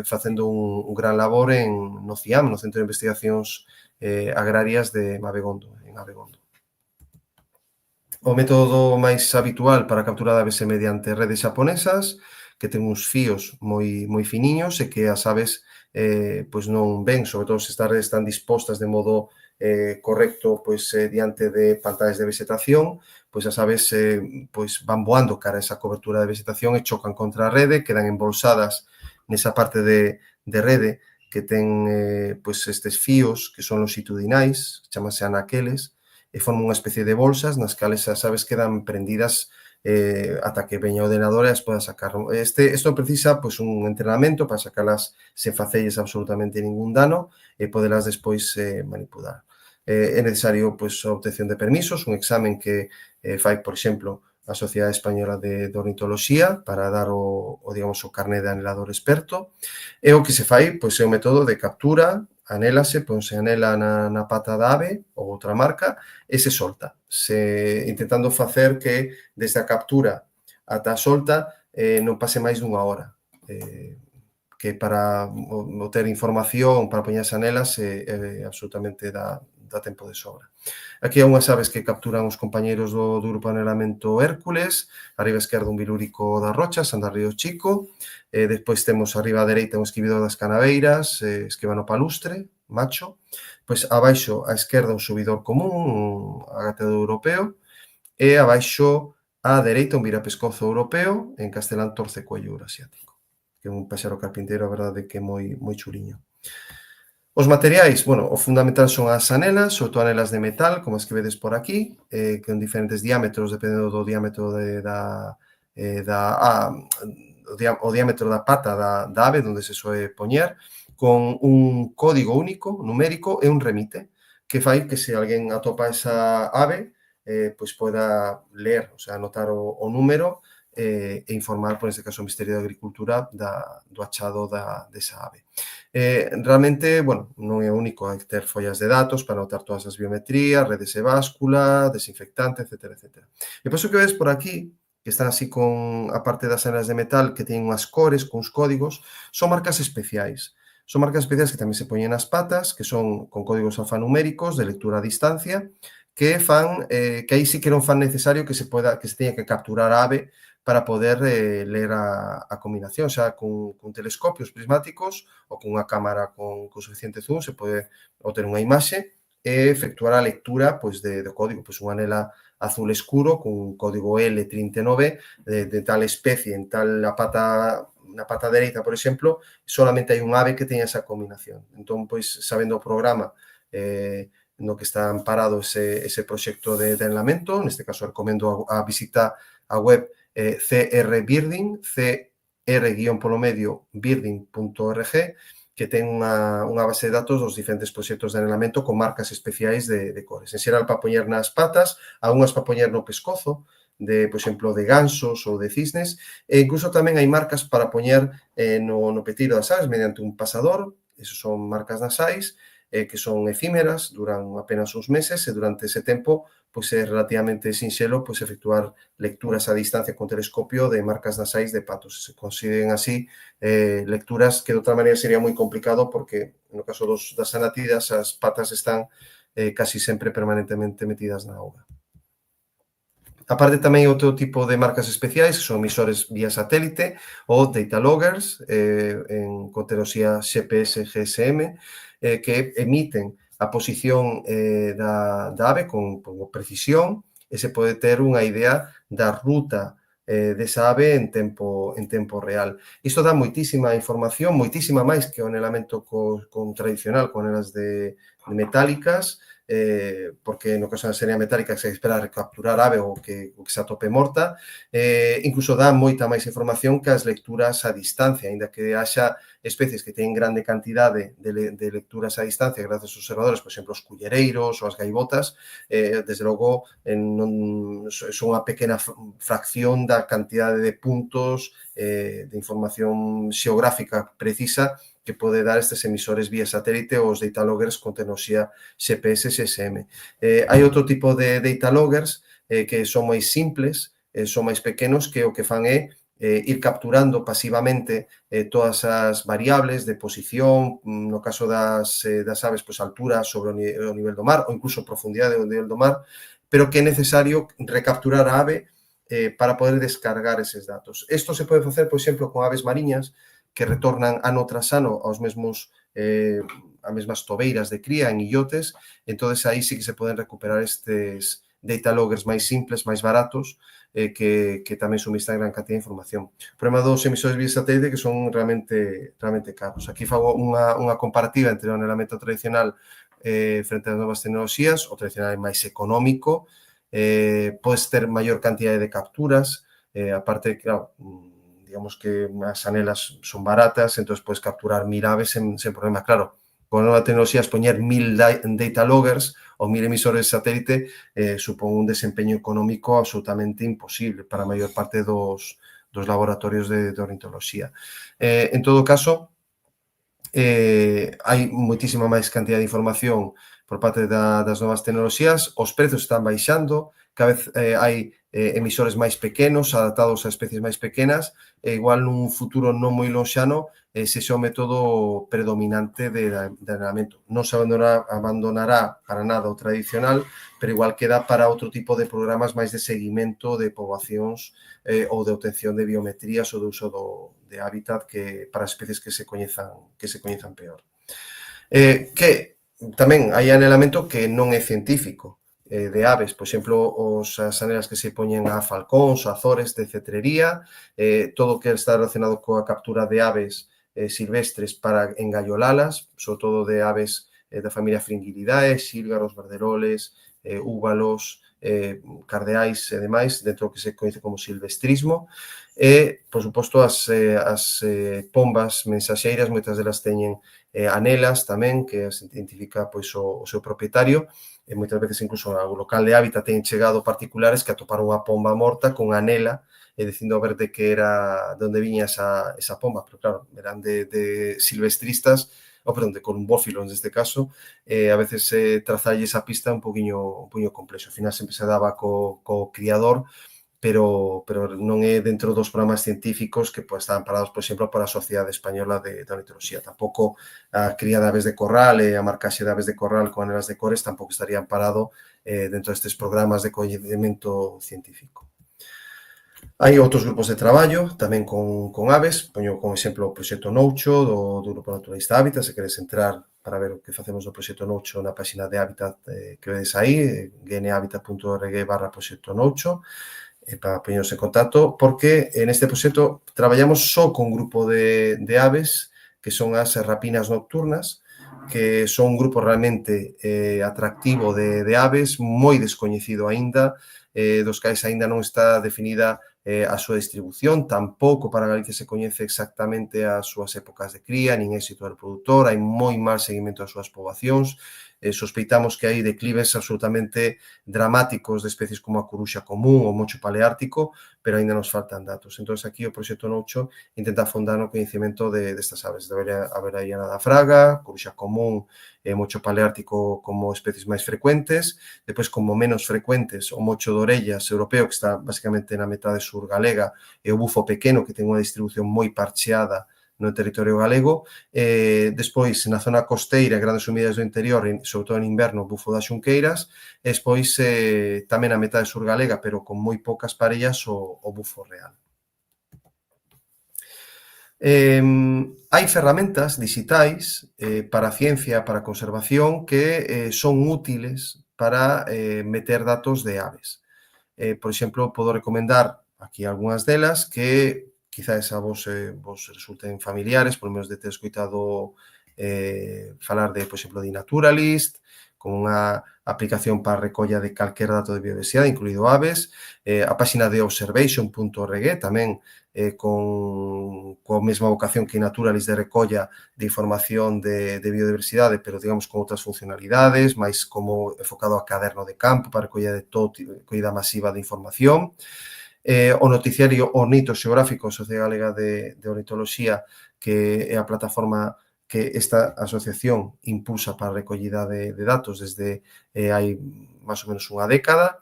facendo un gran labor no CIAM, no Centro de Investigacións Agrarias de Abegondo, en Abegondo. O método máis habitual para a captura de aves é mediante redes xaponesas, que ten uns fíos moi finiños e que as aves pois non ven, sobre todo se estas redes están dispostas de modo correcto pois diante de pantallas de vegetación, pois as aves pois van voando cara a esa cobertura de vegetación e chocan contra a rede, quedan embolsadas nesa parte de rede que ten pois estes fíos que son longitudinais, chamanse anaqueles, e forman unha especie de bolsas nas cales as aves quedan prendidas ata que veña o ordenador e as poda sacar. Isto precisa pois, un entrenamento para sacalas sen facelles absolutamente ningún dano e podelas despois manipular. É necesario pois, a obtención de permisos, un examen que fai, por exemplo, a Sociedade Española de Ornitoloxía para dar digamos, o carné de anelador experto. E o que se fai pois, é o método de captura, anélase, ponse anela na pata da ave ou outra marca e se solta, intentando facer que desde a captura ata a solta non pase máis dunha hora, que para ter información para poñer as anelas absolutamente dá tempo de sobra. Aquí hai unhas aves que capturan os compañeiros do grupo de anelamento Hércules, arriba esquerda un bilúrico das Rochas, anda Río Chico, despois temos arriba a dereita un esquibidor das Canaveiras, esquivano palustre, macho, pois abaixo a esquerda un subidor común, un agateado europeo, e abaixo a dereita un virapescozo europeo, en castelán torcecuello eurasiático, que é un paxaro carpinteiro, a verdade que é moi chuliño. Os materiais, bueno, o fundamental son as anelas, sobre todo anelas de metal, como as que vedes por aquí, que en diferentes diámetros, dependendo do diámetro o diámetro da pata da ave, onde se soe poñer, con un código único, numérico, e un remite, que fai que se alguén atopa esa ave, pois poda ler, o sea, anotar o número e informar, por este caso, o Ministerio de Agricultura do achado desa ave. Realmente, bueno, non é único, hai que ter follas de datos para anotar todas as biometrías, redes de báscula, desinfectante, etc. E por iso que ves por aquí, que están así con a parte das anelas de metal que teñen unhas cores, con uns códigos, son marcas especiais. Son marcas especiais que tamén se poñen nas patas, que son con códigos alfanuméricos de lectura a distancia, que fan, que aí sí que non fan necesario que se teña que capturar a ave para poder ler a combinación, xa con telescopios prismáticos ou con unha cámara con suficiente zoom se pode obter unha imaxe e efectuar a lectura pois, do código, pois, unha anela azul escuro con un código L39 de tal especie en tal na pata dereita, por exemplo, solamente hai un ave que teña esa combinación. Entón, pois, sabendo o programa no que está amparado ese proxecto de anelamento, neste caso recomendo a visita a web CR Birding, cr-birding.org, que ten unha base de datos dos diferentes proxectos de anelamento con marcas especiais de cores. En xeral, para poñer nas patas, algunhas para poñer no pescozo, por exemplo, de gansos ou de cisnes, e incluso tamén hai marcas para poñer no peteiro das aves mediante un pasador, esos son marcas nasais, que son efímeras, duran apenas uns meses e durante ese tempo pois é relativamente sinxelo pois efectuar lecturas a distancia con telescopio de marcas nasais de patos. Se consiguen así lecturas que de outra maneira sería moi complicado porque no caso das anátidas as patas están casi sempre permanentemente metidas na auga. Aparte tamén outro tipo de marcas especiais que son emisores vía satélite ou data loggers con tecnoloxía GPS GSM que emiten a posición da ave con precisión e se pode ter unha idea da ruta desa ave en tempo real. Isto dá moitísima información, moitísima máis que o anelamento con tradicional, con elas de metálicas, porque no caso da serie metálica se espera recapturar ave ou que se atope morta, incluso dá moita máis información que as lecturas a distancia, aínda que haxa especies que teñen grande cantidade de lecturas a distancia gracias aos observadores, por exemplo, os cullereiros ou as gaivotas, desde logo son unha pequena fracción da cantidade de puntos de información xeográfica precisa que pode dar estes emisores vía satélite ou os data loggers con tecnoloxía GPS e GSM. Hai outro tipo de data loggers que son máis simples, son máis pequenos, que o que fan é ir capturando pasivamente todas as variables de posición, no caso das aves, pois altura sobre o nivel do mar ou incluso profundidade do nivel do mar, pero que é necesario recapturar a ave para poder descargar eses datos. Isto se pode facer, por exemplo, con aves mariñas que retornan ano tras ano aos mesmos as mesmas tobeiras de cría en illotes, entonces aí sí que se poden recuperar estes data loggers máis simples, máis baratos, que tamén suministran gran cantidad de información. O problema dos emisores vía satélite que son realmente caros. Aquí fago unha comparativa entre o anelamento tradicional frente ás novas tecnoloxías. O tradicional é máis económico, podes ter maior cantidade de capturas, aparte, claro, digamos que as anelas son baratas, entón podes capturar 1000 aves sen problema. Claro, con a nova tecnoloxía, poñer 1000 data loggers ou 1000 emisores de satélite supón un desempeño económico absolutamente imposible para a maior parte dos laboratorios de ornitoloxía. En todo caso, hai moitísima máis cantidad de información por parte das novas tecnoloxías, os prezos están baixando, cada vez hai emisores máis pequenos, adaptados a especies máis pequenas, e igual nun futuro non moi lonxano ese é o método predominante de anelamento. Non se abandonará para nada o tradicional, pero igual queda para outro tipo de programas máis de seguimento de poboacións ou de obtención de biometrías ou de uso de hábitat que para especies que se coñezan peor. Que tamén hai anelamento que non é científico, de aves, por exemplo, as anelas que se poñen a falcóns, a azores de cetrería, todo o que está relacionado coa captura de aves silvestres para engallolalas, sobre todo de aves da familia Fringillidae, xílgaros, verderoles, úbalos, cardeais e demais, dentro do que se coñece como silvestrismo. E, por suposto, as pombas mensaxeiras, moitas delas teñen anelas tamén, que as identifica pois, o seu propietario, e moitas veces incluso ao local de hábitat teñen chegado particulares que atoparon unha pomba morta con anela e dicindo a ver de que era, de onde viña esa pomba, pero claro, eran de silvestristas, perdón, de columbófilos neste caso, a veces trazalle esa pista un poquinho complexo. Ao final sempre se daba co criador, pero non é dentro dos programas científicos que estaban parados, por exemplo, por a Sociedade Española de Ornitoloxía. Tampouco a cría de aves de corral e a marcaxe de aves de corral con anelas de cores tampouco estarían parado dentro destes programas de coñecemento científico. Hai outros grupos de traballo tamén con aves, poño como exemplo o proxecto Noucho do Grupo Naturalista Hábitat, se queres entrar para ver o que facemos do proxecto Noucho na página de Hábitat que vedes aí, gnhabitat.org/proxecto Noucho, para poñernos en contacto, porque neste proxecto traballamos só con un grupo de aves que son as rapinas nocturnas, que son un grupo realmente atractivo de aves, moi descoñecido aínda, dos cais aínda non está definida a súa distribución, tampouco para Galicia se coñece exactamente as súas épocas de cría, nin éxito do reproductor, hai moi mal seguimento das súas poboacións, sospeitamos que hai declives absolutamente dramáticos de especies como a curuxa común ou mocho paleártico, pero aínda nos faltan datos. Entón, aquí o proxecto Noucho intenta afondar no coñecemento destas aves. Debería haber aí a nada fraga, curuxa común e mocho paleártico como especies máis frecuentes, depois como menos frecuentes o mocho de orellas europeo, que está basicamente na metade sur galega, e o bufo pequeno, que ten unha distribución moi parcheada no territorio galego. Despois, na zona costeira, grandes umidades do interior, sobre todo en inverno, o bufo das xunqueiras, e despois tamén a metade sur galega, pero con moi poucas parellas, o bufo real. Hai ferramentas digitais para a ciencia, para a conservación, que son útiles para meter datos de aves. Por exemplo, podo recomendar aquí algunhas delas que quizás a vos resulten familiares, por lo menos de ter escoitado falar de, por exemplo, de Naturalist, con unha aplicación para a recolla de calquer dato de biodiversidade, incluído aves, a páxina de observation.org, tamén coa mesma vocación que Naturalist de recolla de información de biodiversidade, pero, digamos, con outras funcionalidades, máis como enfocado a caderno de campo para recolla de recollida masiva de información. O noticiario Ornito Xeográfico, Sociedade Galega de Ornitoloxía, que é a plataforma que esta asociación impulsa para a recollida de datos desde hai máis ou menos unha década,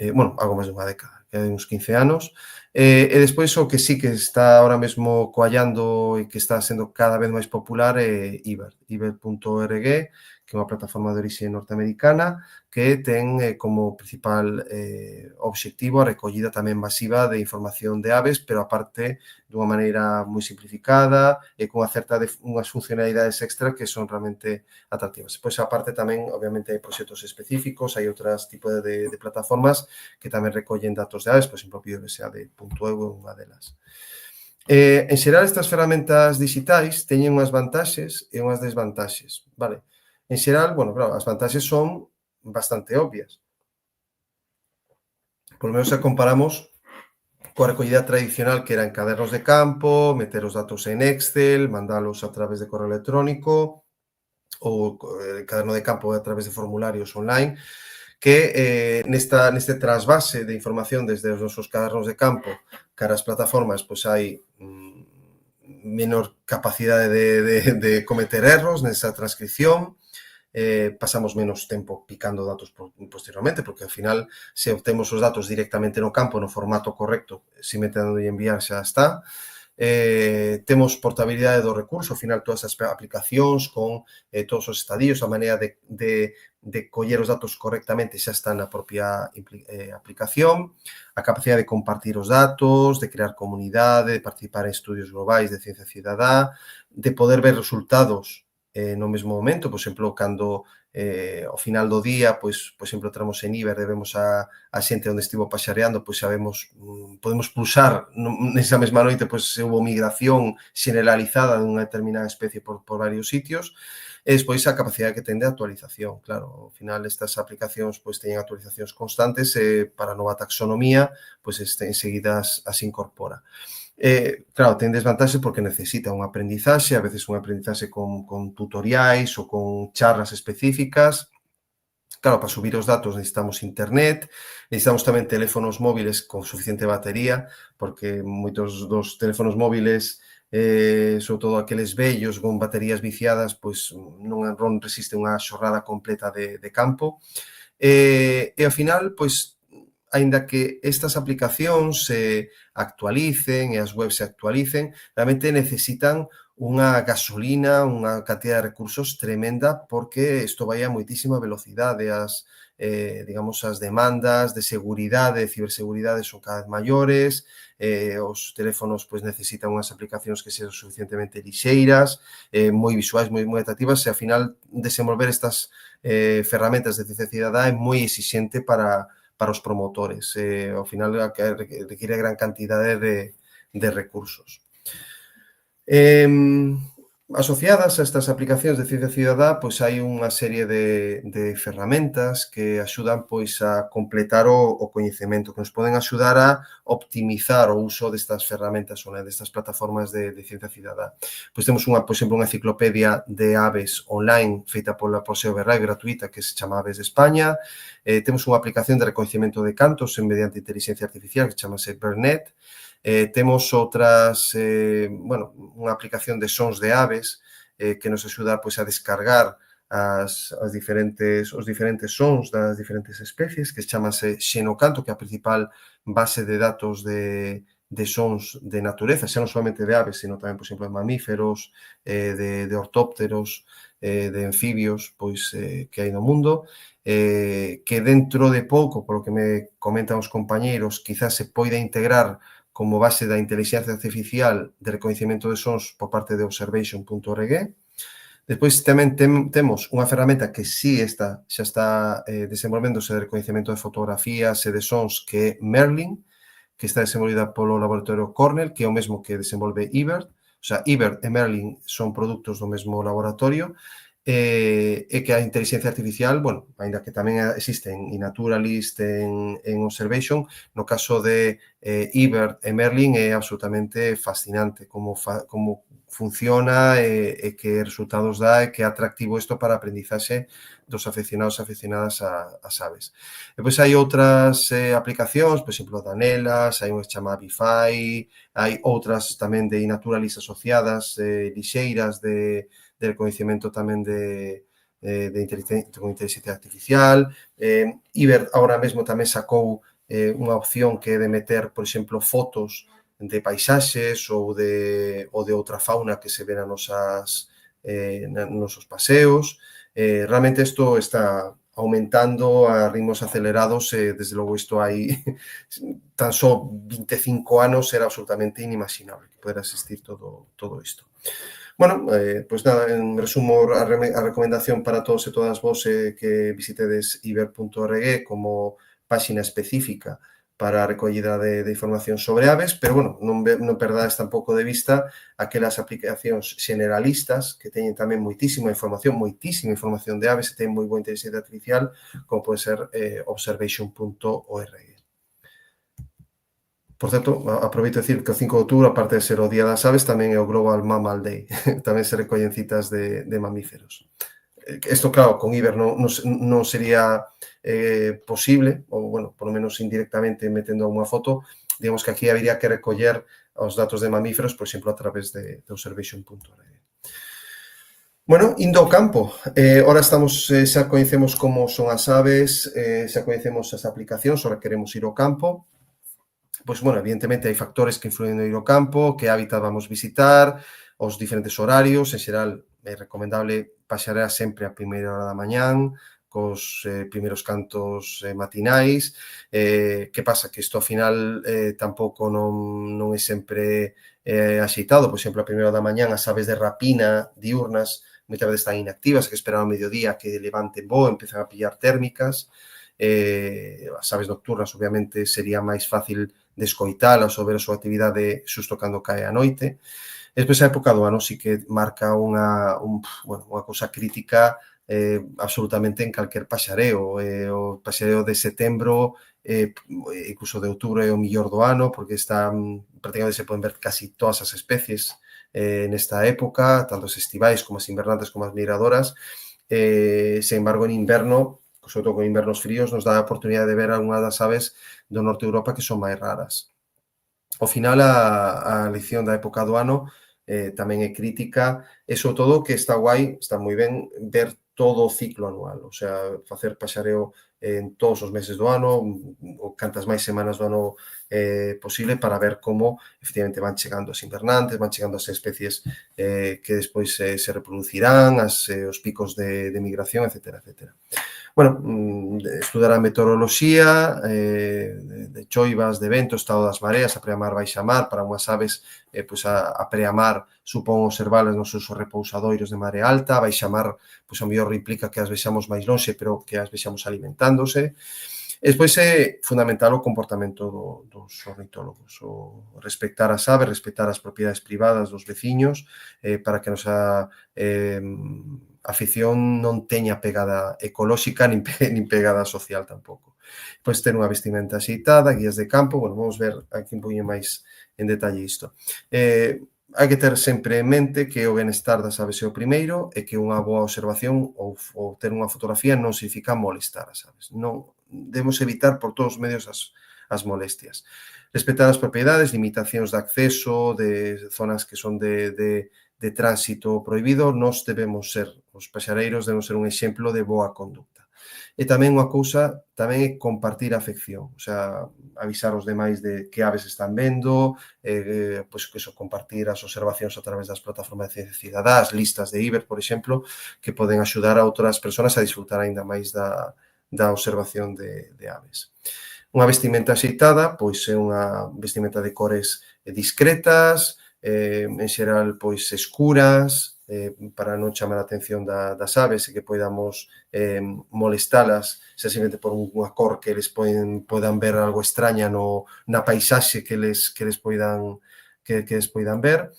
algo máis dunha década, que hai uns 15 anos, e despois o que sí que está ahora mesmo coallando e que está sendo cada vez máis popular é iber.org, que é unha plataforma de orixe norteamericana que ten como principal obxectivo a recollida tamén masiva de información de aves, pero aparte dunha maneira moi simplificada e con unhas funcionalidades extra que son realmente atractivas. Pois aparte tamén, obviamente, hai proxectos específicos, hai outras tipos de plataformas que tamén recollen datos de aves, por exemplo, biodiversidade.eu é unha delas. En xeral, estas ferramentas digitais teñen unhas vantaxes e unhas desvantaxes, vale? En xeral, claro, as vantaxes son bastante obvias. Por lo menos se comparamos coa recollida tradicional que era en cadernos de campo, meter os datos en Excel, mandalos a través de correo electrónico ou caderno de campo a través de formularios online, que neste trasvase de información desde os nosos cadernos de campo cara as plataformas, pois hai menor capacidade de cometer erros nesa transcripción, pasamos menos tempo picando datos posteriormente, porque ao final, se obtemos os datos directamente no campo, no formato correcto, simplemente dando e enviar xa está. Temos portabilidade do recurso, ao final todas as aplicacións con todos os estadios, a maneira de coller os datos correctamente xa está na propia aplicación, a capacidade de compartir os datos, de crear comunidade, de participar en estudios globais de ciencia cidadá, de poder ver resultados no mesmo momento, por exemplo, cando ao final do día, pois, por exemplo, entramos en Iber e vemos a xente onde estivo paxareando, pois sabemos, podemos pulsar nesa mesma noite, pois se houve migración generalizada dunha determinada especie por varios sitios, e despois a capacidade que ten de actualización. Claro, ao final estas aplicacións pois teñen actualizacións constantes e para a nova taxonomía, pois enseguida as incorpora. Claro, ten desvantaxe porque necesita un aprendizaxe, a veces un aprendizaxe con tutoriais ou con charlas específicas. Claro, para subir os datos necesitamos internet, necesitamos tamén teléfonos móviles con suficiente batería, porque moitos dos teléfonos móviles, sobre todo aqueles vellos con baterías viciadas, pois non resisten unha xornada completa de campo. E ao final, pois, aínda que estas aplicacións se actualicen e as webs se actualicen, realmente necesitan unha gasolina, unha cantidad de recursos tremenda porque isto vai a moitísima velocidade, as demandas de seguridade, de ciberseguridade son cada vez maiores, os teléfonos pois necesitan unhas aplicacións que sean suficientemente lixeiras, moi visuais, moi atractivas, e ao final desenvolver estas ferramentas de ciencia cidadá é moi exixente para os promotores. Ao final require gran cantidade de recursos. Asociadas a estas aplicacións de ciencia cidadá, pois hai unha serie de ferramentas que axudan pois a completar o coñecemento, que nos poden axudar a optimizar o uso destas ferramentas ou destas plataformas de ciencia cidadá. Pois temos, por exemplo, unha enciclopedia de aves online feita por Seo Berrai, gratuita, que se chama Aves de España. Temos unha aplicación de recoñecemento de cantos mediante inteligencia artificial que chamase BirdNet. Temos outras, unha aplicación de sons de aves que nos axuda pois, a descargar os diferentes sons das diferentes especies, que chamase Xenocanto, que é a principal base de datos de sons de natureza, xa non solamente de aves, sino tamén, por exemplo, de mamíferos, de ortópteros, de anfibios, pois que hai no mundo, que dentro de pouco, polo que me comentan os compañeiros, quizás se poida integrar como base da inteligencia artificial de recoñecemento de sons por parte de observation.org. Despois tamén temos unha ferramenta que xa está desenvolvéndose de recoñecemento de fotografías e de sons, que é Merlin, que está desenvolvida polo laboratorio Cornell, que é o mesmo que desenvolve eBird. O sea, eBird e Merlin son produtos do mesmo laboratorio, e que a inteligencia artificial, bueno, ainda que tamén existen en Naturalist, en Observation, no caso de eBird e Merlin é absolutamente fascinante como funciona e que resultados dá e que é atractivo isto para a aprendizaxe dos afeccionados e afeccionadas ás aves. Depois hai outras aplicacións, por exemplo, Danelas, hai unha chamada Bify, hai outras tamén de Naturalist asociadas, lixeiras de reconhecimento tamén de inteligencia artificial. eBird agora mesmo tamén sacou unha opción que é de meter, por exemplo, fotos de paisaxes ou de outra fauna que se ve nos nosos paseos. Realmente isto está aumentando a ritmos acelerados, desde logo isto hai tan só 25 anos era absolutamente inimaginable que pudera existir todo isto. Bueno, pois nada, en resumo, a recomendación para todos e todas vos é que visitedes eBird.org como páxina específica para a recollida de información sobre aves, pero, bueno, non perdades tampouco de vista aquelas aplicacións generalistas que teñen tamén moitísima información de aves e teñen moi boa inteligencia artificial, como pode ser observation.org. Por certo, aproveito a decir que o 5 de outubro, aparte de ser o Día das Aves, tamén é o Global Mammal Day. Tamén se recollen citas de mamíferos. Isto, claro, con eBird non sería posible, ou, bueno, por lo menos indirectamente metendo unha foto, digamos que aquí habería que recoller os datos de mamíferos, por exemplo, a través de observation.org. Bueno, indo ao campo. Ora xa coñecemos como son as aves, xa coñecemos as aplicacións, ora queremos ir ao campo. Pois, bueno, evidentemente hai factores que influen no ir ao campo, que hábitat vamos visitar, os diferentes horarios. En xeral, é recomendable paxarear sempre a primeira hora da mañán, cos primeiros cantos matinais. Que pasa? Que isto, ao final, tampouco non é sempre axeitado. Por exemplo, a primeira hora da mañán, as aves de rapina diurnas moitas veces están inactivas, que esperan ao mediodía que levanten voo, empezan a pillar térmicas. As aves nocturnas, obviamente, sería máis fácil de escoitalas ou ver a súa actividade xusto cando cae a noite. Despois, a época do ano sí que marca unha cousa crítica absolutamente en calquer paxareo. O paxareo de setembro, incluso de outubro, é o mellor do ano, porque prácticamente se poden ver casi todas as especies nesta época, tanto as estivais como as invernantes como as migradoras. Sen embargo, en inverno, sobre todo con invernos fríos, nos dá a oportunidade de ver algunha das aves do norte de Europa que son máis raras. Ao final, a elección da época do ano tamén é crítica, e sobre todo que está guai, está moi ben ver todo o ciclo anual, o sea, facer paxareo en todos os meses do ano, ou cantas máis semanas do ano posible, para ver como efectivamente van chegando as invernantes, van chegando as especies que despois se reproducirán, os picos de migración, etcétera, etcétera. Bueno, estudar a meteoroloxía, de choivas, de vento, estado das mareas, a preamar, baixamar, para unhas aves, pois a preamar supón observalas nos seus repousadoiros de marea alta, baixamar, pois a mellor implica que as vexamos máis lonxe, pero que as vexamos alimentándose. Despois é fundamental o comportamento dos ornitólogos, o respectar as aves, respectar as propiedades privadas dos veciños, para que a nosa afición non teña pegada ecolóxica nin pegada social tampouco. Pois ter unha vestimenta axeitada, guías de campo, bueno, vamos ver aquí un poquinho máis en detalle isto. Hai que ter sempre en mente que o benestar das aves é o primeiro e que unha boa observación ou ter unha fotografía non significa molestar as aves. Non, debemos evitar por todos os medios as molestias. Respetar as propiedades, limitacións de acceso, de zonas que son de tránsito prohibido. Nós debemos ser, os paxareiros debemos ser un exemplo de boa conducta. E tamén unha cousa, tamén é compartir a afección, o sea, avisar os demais de que aves están vendo, pois que compartir as observacións a través das plataformas de ciencia cidadá, as listas de eBird, por exemplo, que poden axudar a outras persoas a disfrutar aínda máis da observación de aves. Unha vestimenta axeitada, pois é unha vestimenta de cores discretas, en xeral, pois, escuras, para non chamar a atención das aves e que podamos molestalas, simplemente por unha cor que eles podan ver algo extraña na paisaxe que eles poidan ver.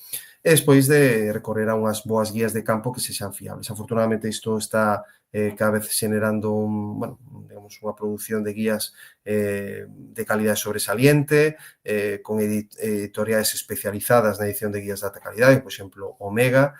E despois de recorrer a unhas boas guías de campo que sexan fiables. Afortunadamente, isto está cada vez xenerando unha produción de guías de calidade sobresaliente, con editoriais especializadas na edición de guías de alta calidade, por exemplo, Omega,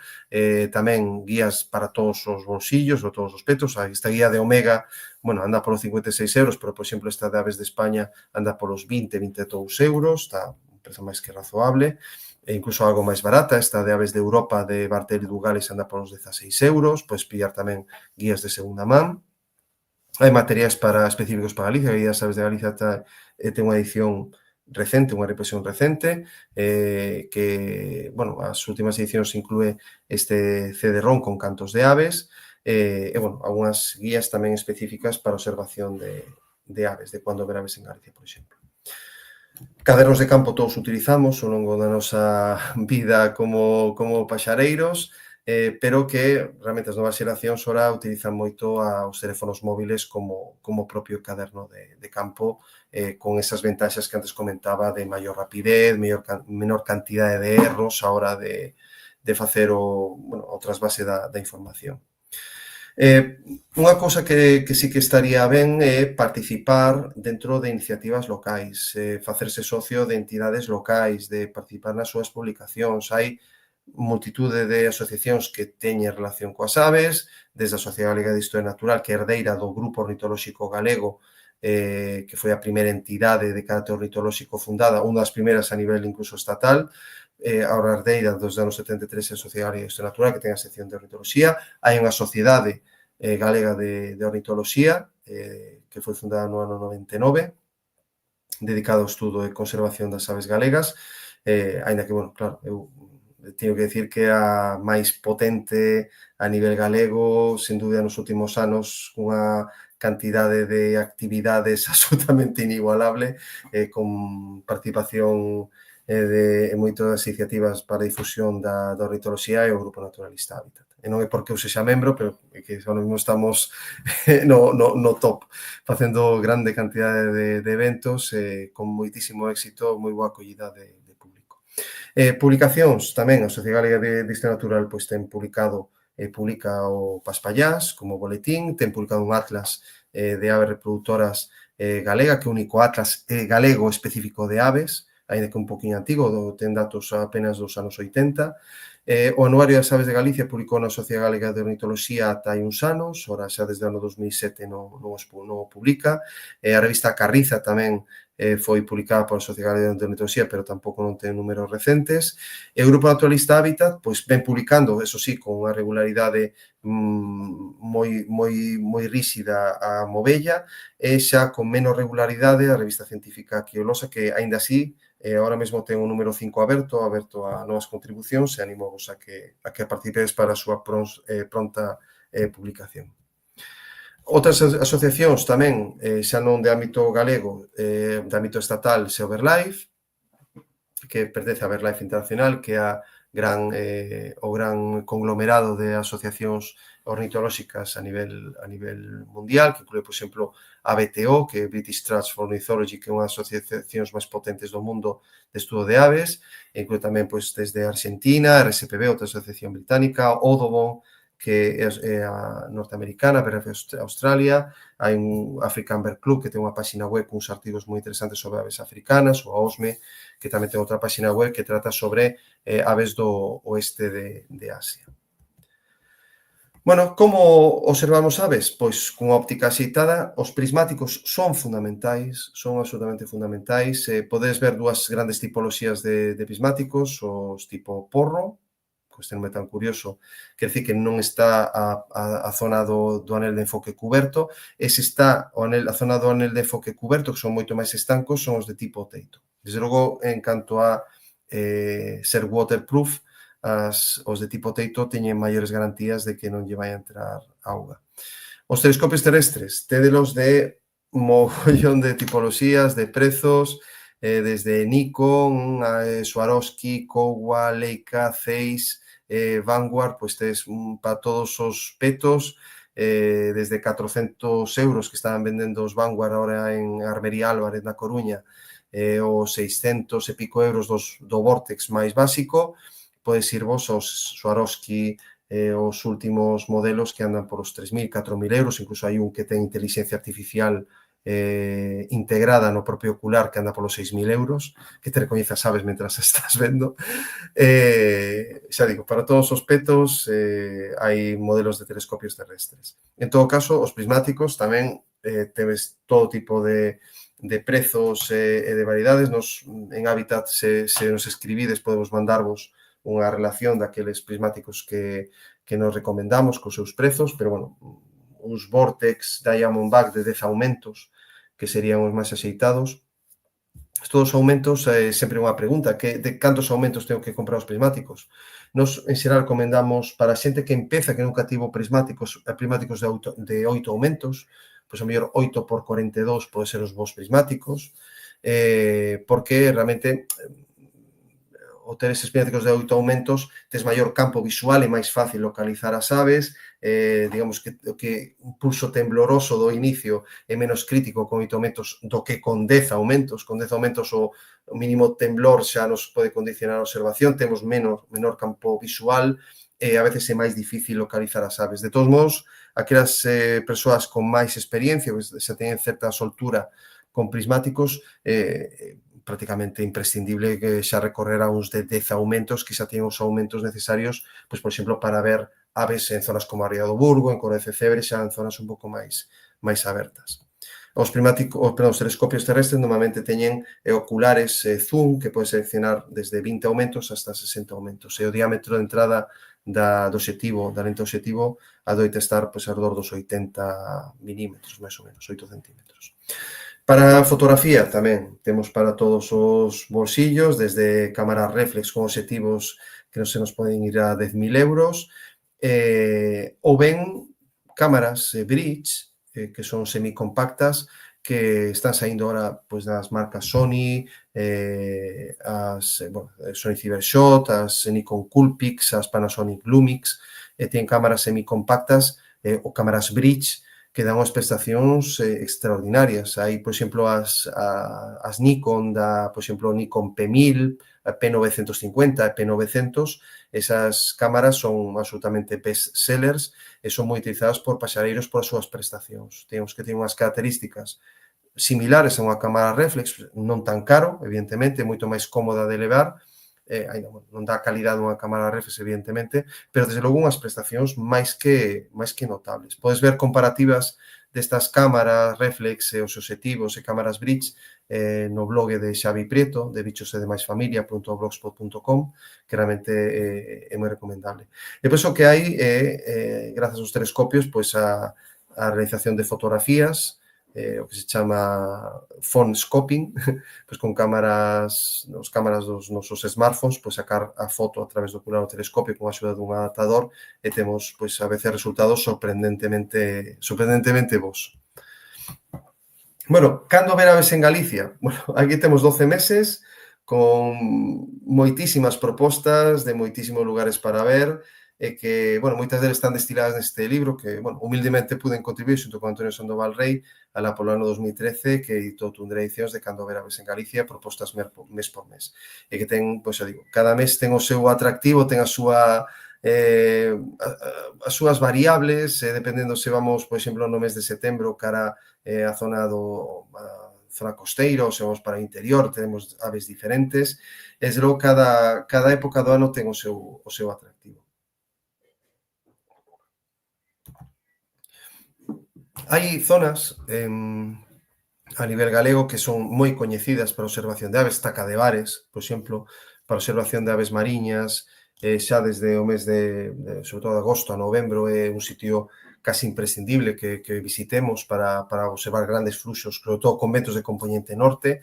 tamén guías para todos os bolsillos ou todos os petos. Esta guía de Omega, anda polos 56 euros, pero, por exemplo, esta de Aves de España anda polos 22 euros, está un prezo máis que razoable, e incluso algo máis barata. Esta de Aves de Europa de Bartel e Dugales anda polos 16 euros, podes pillar tamén guías de segunda man. Hai materiais específicos para Galicia, a Guía das Aves de Galicia ten unha edición recente, unha represión recente, que, as últimas edicións inclúe este CD-ROM con cantos de aves, e, algunhas guías tamén específicas para observación de aves, de cando ver aves en Galicia, por exemplo. Cadernos de campo todos utilizamos ao longo da nosa vida como paxareiros, pero que realmente as novas xeracións ora utilizan moito os teléfonos móviles como propio caderno de campo, con esas ventaxas que antes comentaba de maior rapidez, menor cantidade de erros a hora de facer o trasvase da información. Unha cousa que sí que estaría ben é participar dentro de iniciativas locais, facerse socio de entidades locais, de participar nas súas publicacións. Hai multitude de asociacións que teñen relación coas aves, desde a Sociedade Galega de Historia Natural, que é herdeira do Grupo Ornitolóxico Galego, que foi a primeira entidade de carácter ornitolóxico fundada, unha das primeiras a nivel incluso estatal, a herdeira dos anos 73 a Sociedade Galega de Historia Natural, que ten a sección de ornitoloxía. Hai unha sociedade galega de ornitoloxía, que foi fundada no ano 99, dedicada ao estudo e conservación das aves galegas, aínda que, claro, eu teño que decir que a máis potente a nivel galego, sen dúbida nos últimos anos, cunha cantidade de actividades absolutamente inigualable, con participación de moitas iniciativas para a difusión da ornitoloxía e o Grupo Naturalista Hábitat. E non é porque eu sexa membro, pero é que ahora mesmo estamos no top, facendo grande cantidade de eventos, con moitísimo éxito, moi boa acollida de público. Publicacións tamén, a Sociedade Galega de Historia Natural publica o Paspallás como boletín, ten publicado un atlas de aves reproductoras galega, que é o único atlas galego específico de aves, aínda que un poquinho antigo, ten datos apenas dos anos 80. O Anuario das Aves de Galicia publicou na Sociedade Galega de Ornitoloxía ata hai uns anos, ora xa desde o ano 2007 non o publica. A revista Carriza tamén foi publicada pola Sociedade Galega de Ornitoloxía, pero tampouco non ten números recentes. E o Grupo Naturalista Hábitat ven publicando, eso sí, con unha regularidade moi ríxida a Movella, e xa con menos regularidade a revista científica Quiolosa, que aínda así ahora mesmo ten un número 5 aberto a novas contribucións, e animovos a que participedes para a súa pronta publicación. Outras asociacións tamén, xa non de ámbito galego, de ámbito estatal, se Overlife, que pertence a Overlife Internacional, que é o gran conglomerado de asociacións ornitolóxicas a nivel mundial, que inclúe, por exemplo, a BTO, que é British Trust for Ornithology, que é unha das asociacións máis potentes do mundo de estudo de aves, e inclúe tamén desde Argentina, RSPB, outra asociación británica, Audubon, que é a norteamericana, BRF Australia, hai un African Bird Club que ten unha página web con uns artigos moi interesantes sobre aves africanas, ou a OSME, que tamén ten outra página web que trata sobre aves do oeste de Asia. Como observamos aves? Pois cunha óptica axeitada, os prismáticos son fundamentais, son absolutamente fundamentais. Podedes ver dúas grandes tipoloxías de prismáticos, os tipo porro, que este nome tan curioso, quer dicir que non está a zona do anel de enfoque cuberto, e se está a zona do anel de enfoque cuberto, que son moito máis estancos, son os de tipo teito. Desde logo, en canto a ser waterproof, os de tipo teito teñen maiores garantías de que non lle vai a entrar auga. Os telescopios terrestres, tédelos de mogollón de tipoloxías, de prezos, desde Nikon, Swarovski, Kowa, Leica, Zeiss, Vanguard, pois tes para todos os petos, desde 400 euros que estaban vendendo os Vanguard ahora en Armería Álvarez na Coruña, os 600 e pico euros do Vortex máis básico, podes ir vos aos Swarovski, os últimos modelos que andan por os 3.000, 4.000 euros, incluso hai un que ten inteligencia artificial integrada no propio ocular que anda polos 6.000 euros, que te recoñece as aves mentras estás vendo. Xa digo, para todos os petos hai modelos de telescopios terrestres. En todo caso, os prismáticos tamén tedes todo tipo de prezos e de variedades. Nos, en Habitat, se nos escribides, podemos mandarvos unha relación daqueles prismáticos que nos recomendamos cos seus prezos, pero, bueno, uns Vortex Diamondback de 10 aumentos, que serían os máis axeitados. Estos aumentos, sempre unha pregunta, de cantos aumentos tengo que comprar os prismáticos? Nos, en xeral, recomendamos para a xente que empeza, que nunca tivo prismáticos de 8 aumentos, pois a mellor 8 por 42 pode ser os vos prismáticos, porque realmente o ter eses prismáticos de 8 aumentos tes maior campo visual e máis fácil localizar as aves, digamos que un pulso tembloroso do inicio é menos crítico con 8 aumentos do que con 10 aumentos. Con 10 aumentos o mínimo temblor xa nos pode condicionar a observación, temos menor campo visual e a veces é máis difícil localizar as aves. De todos modos, aquelas persoas con máis experiencia, xa teñen certa soltura con prismáticos, prácticamente imprescindible que xa recorrer a uns de 10 aumentos, que xa teñen os aumentos necesarios, pois, por exemplo, para ver aves en zonas como a Ría do Burgo, en Coro de Cebre, xa en zonas un pouco máis abertas. Os telescopios terrestres normalmente teñen oculares zoom que pode seleccionar desde 20 aumentos hasta 60 aumentos. E o diámetro de entrada do obxectivo, da lente obxectivo, adoita estar pois alrededor dos 80 milímetros, máis ou menos, 8 centímetros. Para fotografía tamén temos para todos os bolsillos, desde cámaras reflex con obxectivos que non se nos poden ir a 10.000 euros, ou ben cámaras bridge, que son semicompactas, que están saindo ahora pois, das marcas Sony, Sony Cybershot, as Nikon Coolpix, as Panasonic Lumix, ten cámaras semicompactas ou cámaras bridge, que dan unhas prestacións extraordinarias. Hai, por exemplo, as Nikon por exemplo, Nikon P1000, P950 e P900. Esas cámaras son absolutamente best sellers e son moi utilizadas por paxareiros por as súas prestacións. Temos que ter unhas características similares a unha cámara reflex, non tan caro, evidentemente, moito máis cómoda de levar, non dá a calidad dunha cámara reflex, evidentemente, pero desde logo unhas prestacións máis que notables. Podes ver comparativas destas cámaras reflex e os obxectivos e cámaras bridge no blog de Xavi Prieto, de bichosdemaisfamilia.blogspot.com, que realmente é moi recomendable. E penso que hai, grazas aos telescopios, pois a realización de fotografías, o que se chama phone scoping, pois con cámaras dos nosos smartphones, pois sacar a foto a través do ocular do telescopio con a axuda dun adaptador e temos, pois, a veces resultados sorprendentemente bons. Bueno, cando ver aves en Galicia? Bueno, aquí temos 12 meses con moitísimas propostas de moitísimos lugares para ver, e que, bueno, moitas deles están destiladas neste libro que, bueno, humildemente pude contribuir xunto con Antonio Sandoval Rey alá polo ano 2013, que editou Tundra Edicións de Cando ver aves en Galicia, propostas mes por mes. E que ten, pois, eu digo, cada mes ten o seu atractivo, ten a súa as súas variables, dependendo se vamos, por exemplo, no mes de setembro cara a zona costeira, ou se vamos para o interior, temos aves diferentes, e, desde logo, cada época do ano ten o seu atractivo. Hai zonas a nivel galego que son moi coñecidas para a observación de aves, Taca de Bares, por exemplo, para a observación de aves mariñas, xa desde o mes sobre todo de agosto a novembro, é un sitio casi imprescindible que visitemos para observar grandes fluxos, sobre todo con ventos de componente norte.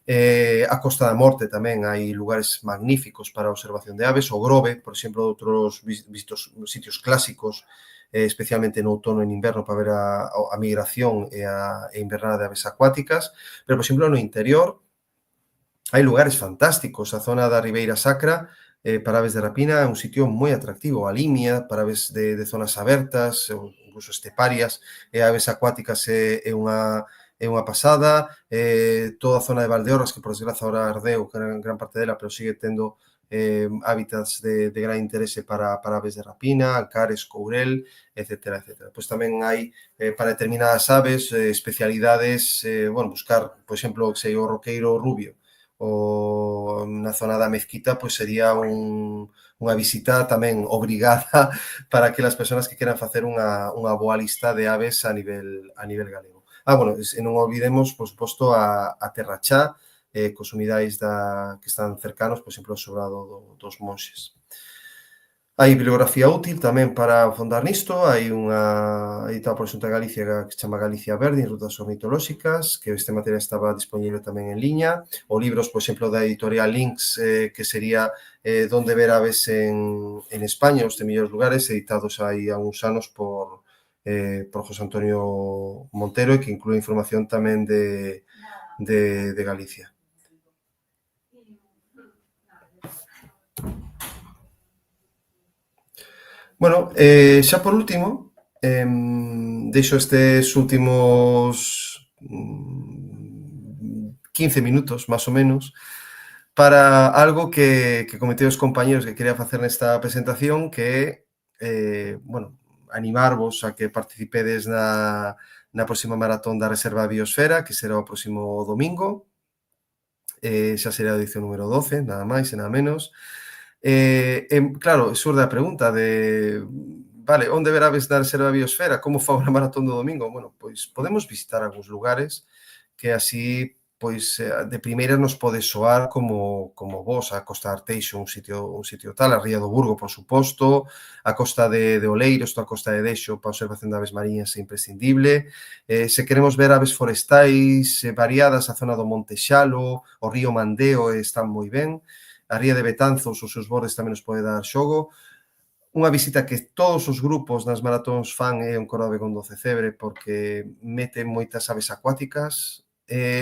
A Costa da Morte tamén hai lugares magníficos para a observación de aves, o Grove, por exemplo, outros vistos sitios clásicos, especialmente no outono e en inverno para ver a migración e a invernada de aves acuáticas, pero, por exemplo, no interior Hai lugares fantásticos. A zona da Ribeira Sacra para aves de rapina é un sitio moi atractivo. A Limia para aves de zonas abertas, ou incluso esteparias e aves acuáticas é unha pasada. Toda a zona de Valdeorras, que por desgraza ahora ardeu gran parte dela, pero sigue tendo hábitats de gran interese para aves de rapina, Ancares, Courel, etcétera, etcétera. Pois tamén hai para determinadas aves especialidades, buscar, por exemplo, o roqueiro rubio, ou na zona da Mezquita, pois sería unha visita tamén obrigada para aquelas persoas que queran facer unha boa lista de aves a nivel galego. E non olvidemos, por suposto, a Terra Chá, cos unidades que están cercanos, por exemplo, o Sobrado dos Monxes. Hai bibliografía útil tamén para fondar nisto. Hai unha editada por Xunta de Galicia que se chama Galicia Verde en rutas ornitolóxicas, que este material estaba disponible tamén en liña. O libros, por exemplo, da editorial Links, que sería Donde ver aves en España, os de mellores lugares, editados hai a uns anos por José Antonio Montero, e que inclúe información tamén de Galicia. Bueno, xa por último, deixo estes últimos 15 minutos, máis ou menos, para algo que comentei os compañeros que quería facer nesta presentación, que é, animarvos a que participedes na próxima maratón da Reserva Biosfera, que será o próximo domingo. Xa será a edición número 12, nada máis e nada menos. Claro, xurde a pregunta de vale, onde ver aves da Reserva Biosfera? Como fa unha maratón do domingo? Bueno, pois podemos visitar algúns lugares que así, pois, de primeira nos pode soar como vos, a Costa de Arteixo, un sitio tal, a Ría do Burgo, por suposto, a Costa de Oleiros, a Costa de Dexo, para observación de aves mariñas é imprescindible. Se queremos ver aves forestais variadas, a zona do Monte Xalo, o río Mandeo están moi ben. A ría de Betanzos, os seus bordes tamén nos pode dar xogo. Unha visita que todos os grupos nas maratóns fan é un Corrao de Gondo Cebre, porque mete moitas aves acuáticas.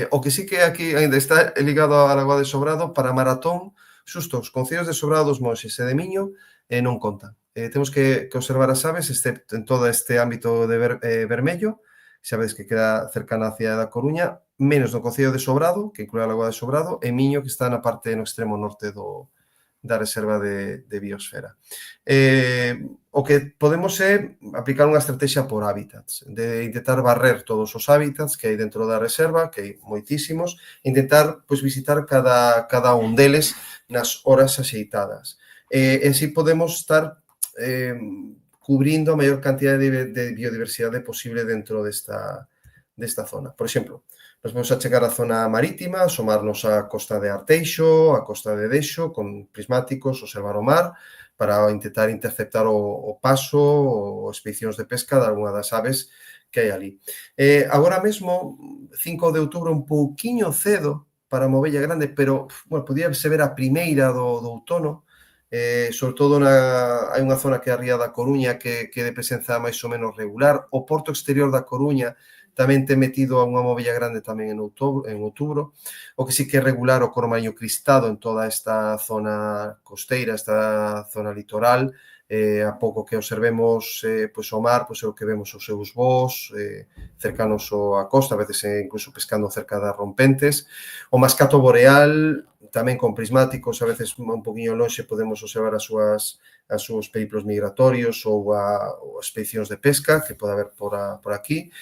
O que sí que aquí ainda está ligado á Lagoa de Sobrado, para maratón, xusto os concellos de Sobrado dos Monxes e de Miño non contan. Temos que observar as aves, excepto en todo este ámbito de vermello, xa vedes que queda cercana á cidade da Coruña, menos no concello de Sobrado, que inclúe a Lagoa de Sobrado, e Miño, que está na parte no extremo norte da Reserva de Biosfera. O que podemos é aplicar unha estrategia por hábitats, de intentar barrer todos os hábitats que hai dentro da reserva, que hai moitísimos, e intentar visitar cada un deles nas horas axeitadas. E así podemos estar cubrindo a maior cantidad de biodiversidade posible dentro desta zona. Por exemplo, nos vamos a chegar á zona marítima, asomarnos á costa de Arteixo, á costa de Dexo, con prismáticos, observar o mar, para intentar interceptar o paso ou expedicións de pesca de algunha das aves que hai ali. Agora mesmo, 5 de outubro, un pouquiño cedo para a movella grande, pero podía se ver a primeira do outono, sobre todo hai unha zona que é a Ría da Coruña que de presenza máis ou menos regular. O porto exterior da Coruña tamén ten metido a unha movella grande tamén en outubro. O que sí que é regular o coro mariño cristado en toda esta zona costeira, esta zona litoral. A pouco que observemos o mar, é o que vemos os seus voos cercanos á costa, a veces incluso pescando cerca das rompentes. O mascato boreal, tamén con prismáticos, a veces un poquinho lonxe podemos observar os seus periplos migratorios ou as expedicións de pesca que pode haber por aquí.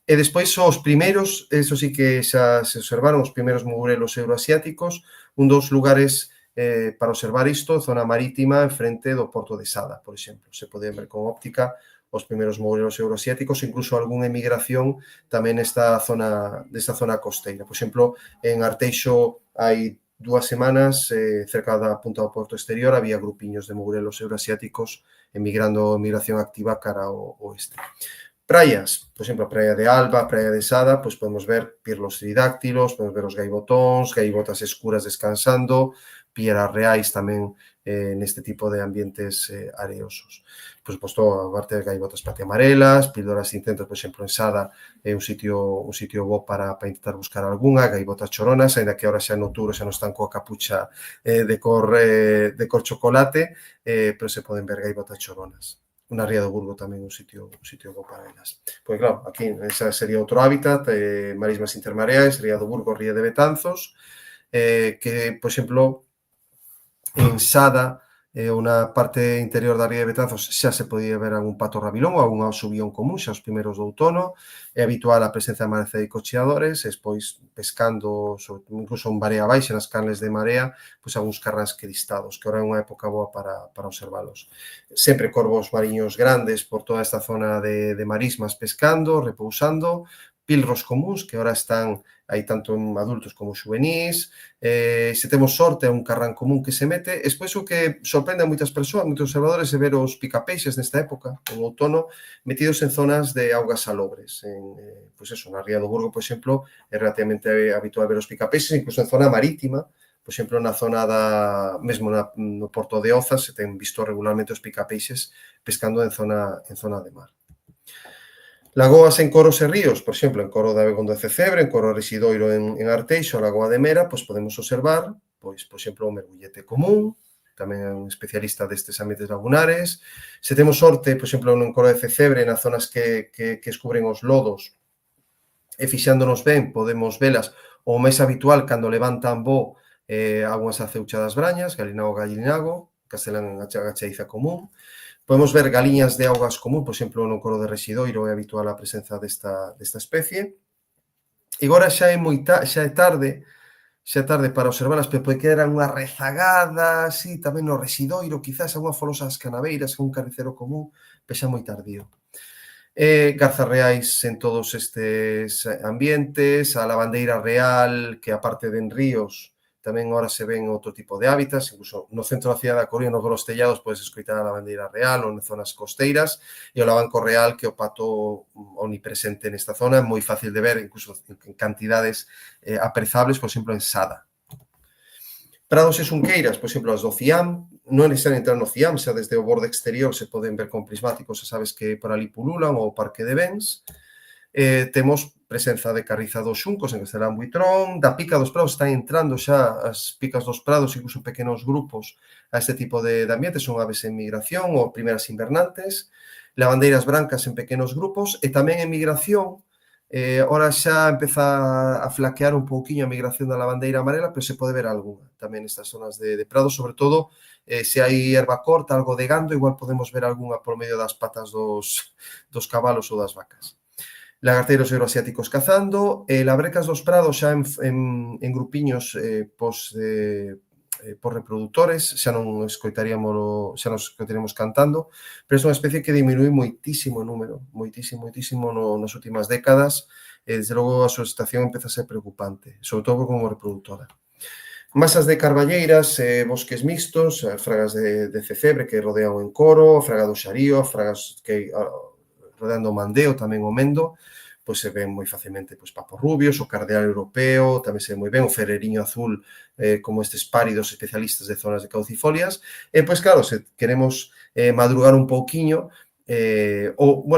E despois os primeiros, eso sí que xa se observaron, os primeiros mogurelos euroasiáticos, un dos lugares para observar isto, zona marítima, en frente do porto de Sada, por exemplo. Se poden ver con óptica os primeiros mogurelos euroasiáticos, incluso algunha emigración tamén desta zona costeira. Por exemplo, en Arteixo hai 2 semanas, cerca da punta do porto exterior, había grupiños de mogurelos euroasiáticos emigrando, migración activa cara ao oeste. Praias, por exemplo, a praia de Alba, a praia de Sada, pois podemos ver pirlos tridáctilos, podemos ver os gaivotóns, gaivotas escuras descansando, pieras reais tamén neste tipo de ambientes areosos. Por suposto, aparte de gaivotas patiamarelas, píldoras de incentos, por exemplo, en Sada é un sitio bo para intentar buscar algunha, gaivotas choronas, ainda que ahora xa no outubro xa non están coa capucha de cor chocolate, pero se poden ver gaivotas choronas. Na Ría do Burgo tamén un sitio bo para elas. Pois claro, aquí esa sería outro hábitat, marismas intermareais, Ría do Burgo, Ría de Betanzos, que, por exemplo, en Sada, na parte interior da Ría de Betanzos, xa se podía ver algún pato rabilón ou algún subión común, xa os primeiros do outono. É habitual a presencia de amanece de cocheadores, e despois pescando, incluso en marea baixa, nas canles de marea, pois algúns carráns cristados, que ora é unha época boa para observalos. Sempre corvos mariños grandes por toda esta zona de marismas pescando, repousando, pilros comuns, que ora están aí tanto en adultos como xuvenís. Se temos sorte, é un carrán común que se mete. Despois, o que sorprende a moitas persoas, moitos observadores, é ver os picapeixes nesta época, en outono, metidos en zonas de augas salobres. Pois eso, na Ría do Burgo, por exemplo, é relativamente habitual ver os picapeixes, incluso en zona marítima, por exemplo, na zona mesmo no Porto de Oza, se ten visto regularmente os picapeixes pescando en zona de mar. Lagoas en coros e ríos, por exemplo, en Coro de Abegondo de Cecebre, en Coro Residoiro en Arteixo, a Lagoa de Mera, pois podemos observar, pois, por exemplo, o mergullete común, tamén é un especialista destes ambientes lagunares. Se temos sorte, por exemplo, en Coro de Cecebre, nas zonas que descubren os lodos, e fixándonos ben, podemos velas, o máis habitual, cando levantan bo, algunhas aceuchadas brañas, galinago, castelán, agachaiza común. Podemos ver galiñas de augas común, por exemplo, no Coro de Residoiro é habitual a presenza desta especie. E agora xa é tarde para observarlas, pero pode quedar unha rezagada, sí, tamén no Residoiro, quizás algunha folosa das canaveiras, un carnicero común, pero xa moi tardío. Garzas reais en todos estes ambientes, a lavandeira real, que aparte de en ríos, tamén ahora se ven outro tipo de hábitats, incluso no centro da cidade da Coruña, nos dos tellados, podes escoitar a lavandeira real ou en zonas costeiras, e o lavanco real, que o pato omnipresente nesta zona, é moi fácil de ver, incluso en cantidades aprezables, por exemplo, en Sada. Prados e xunqueiras, por exemplo, as do Ciam, non é necesario entrar no Ciam, xa desde o borde exterior se poden ver con prismáticos, xa sabes que por ali pululan, ou o Parque de Bens. Temos presenza de carriza dos xuncos en Castelán Buitrón, da pica dos prados, están entrando xa as picas dos prados, incluso pequenos grupos a este tipo de ambientes, son aves en migración ou primeras invernantes, lavandeiras brancas en pequenos grupos, e tamén en migración, ora xa empeza a flaquear un pouquiño a migración da lavandeira amarela, pero se pode ver algunha tamén nestas zonas de prados, sobre todo se hai erva corta, algo de gando, igual podemos ver algunha por medio das patas dos cabalos ou das vacas. Lagarteiros euroasiáticos cazando, labrecas dos prados xa en grupiños por reproductores, xa non escoitaríamos cantando, pero é unha especie que diminui moitísimo o número, moitísimo nas últimas décadas, e desde logo a súa situación empeza a ser preocupante, sobre todo como reproductora. Masas de carballeiras, bosques mixtos, fragas de Cecebre que rodean o encoro, fraga do Xarío, fragas que rodeando o Mandeo, tamén o Mendo, pois se ven moi facilmente papos rubios, o cardeal europeo, tamén se ve moi ben, o ferreriño azul, como estes páridos especialistas de zonas de caucifolias. E, pois, claro, se queremos madrugar un pouquiño,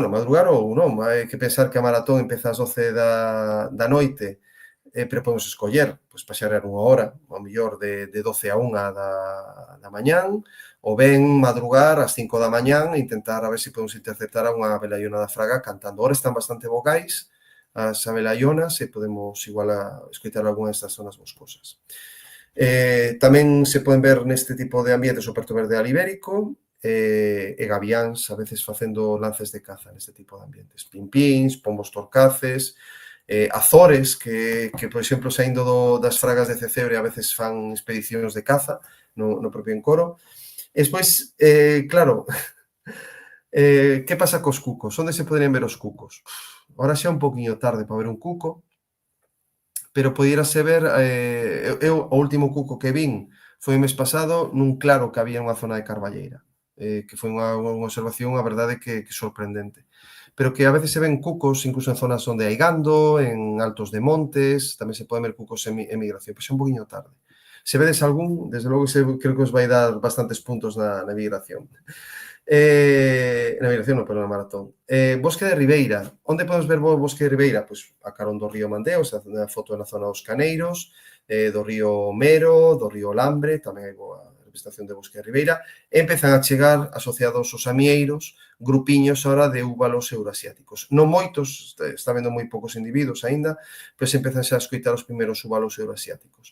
madrugar ou non, hai que pensar que a maratón empeza ás 12 da noite, pero podemos escoller, pois, paxarar unha hora, ao mellor de 12 a 1 da mañán, ou ben madrugar ás 5 da mañán e intentar a ver se podemos interceptar a unha abelayona da fraga cantando. Ahora están bastante vocais as abelayonas e podemos igual escoitar algunha destas zonas boscosas. Tamén se poden ver neste tipo de ambientes o perto verde ibérico e gaviáns a veces facendo lances de caza neste tipo de ambientes. Pimpíns, pombos torcaces, azores que, por exemplo, saindo das fragas de Cecebre a veces fan expedicións de caza no propio encoro. E despois, claro, que pasa cos cucos? Onde se poderían ver os cucos? Ahora xa é un poquinho tarde para ver un cuco, pero poderase ver, eu o último cuco que vin foi o mes pasado nun claro que había unha zona de carballeira, que foi unha observación, a verdade, que sorprendente. Pero que a veces se ven cucos incluso en zonas onde hai gando, en altos de montes, tamén se poden ver cucos en migración, pois é un poquinho tarde. Se vedes algún, desde logo creo que os vai dar bastantes puntos na migración. Na migración, non, perdón, na maratón. Bosque de Ribeira. Onde podemos ver o Bosque de Ribeira? Pois a carón do río Mandeo, a foto na zona dos Caneiros, do río Mero, do río Lambre, tamén hai boa representación de Bosque de Ribeira, e empezan a chegar, asociados aos amieiros, grupiños ahora de úbalos eurasiáticos. Non moitos, está vendo moi poucos individuos aínda, pero se empezan xa a escoitar os primeiros úbalos eurasiáticos.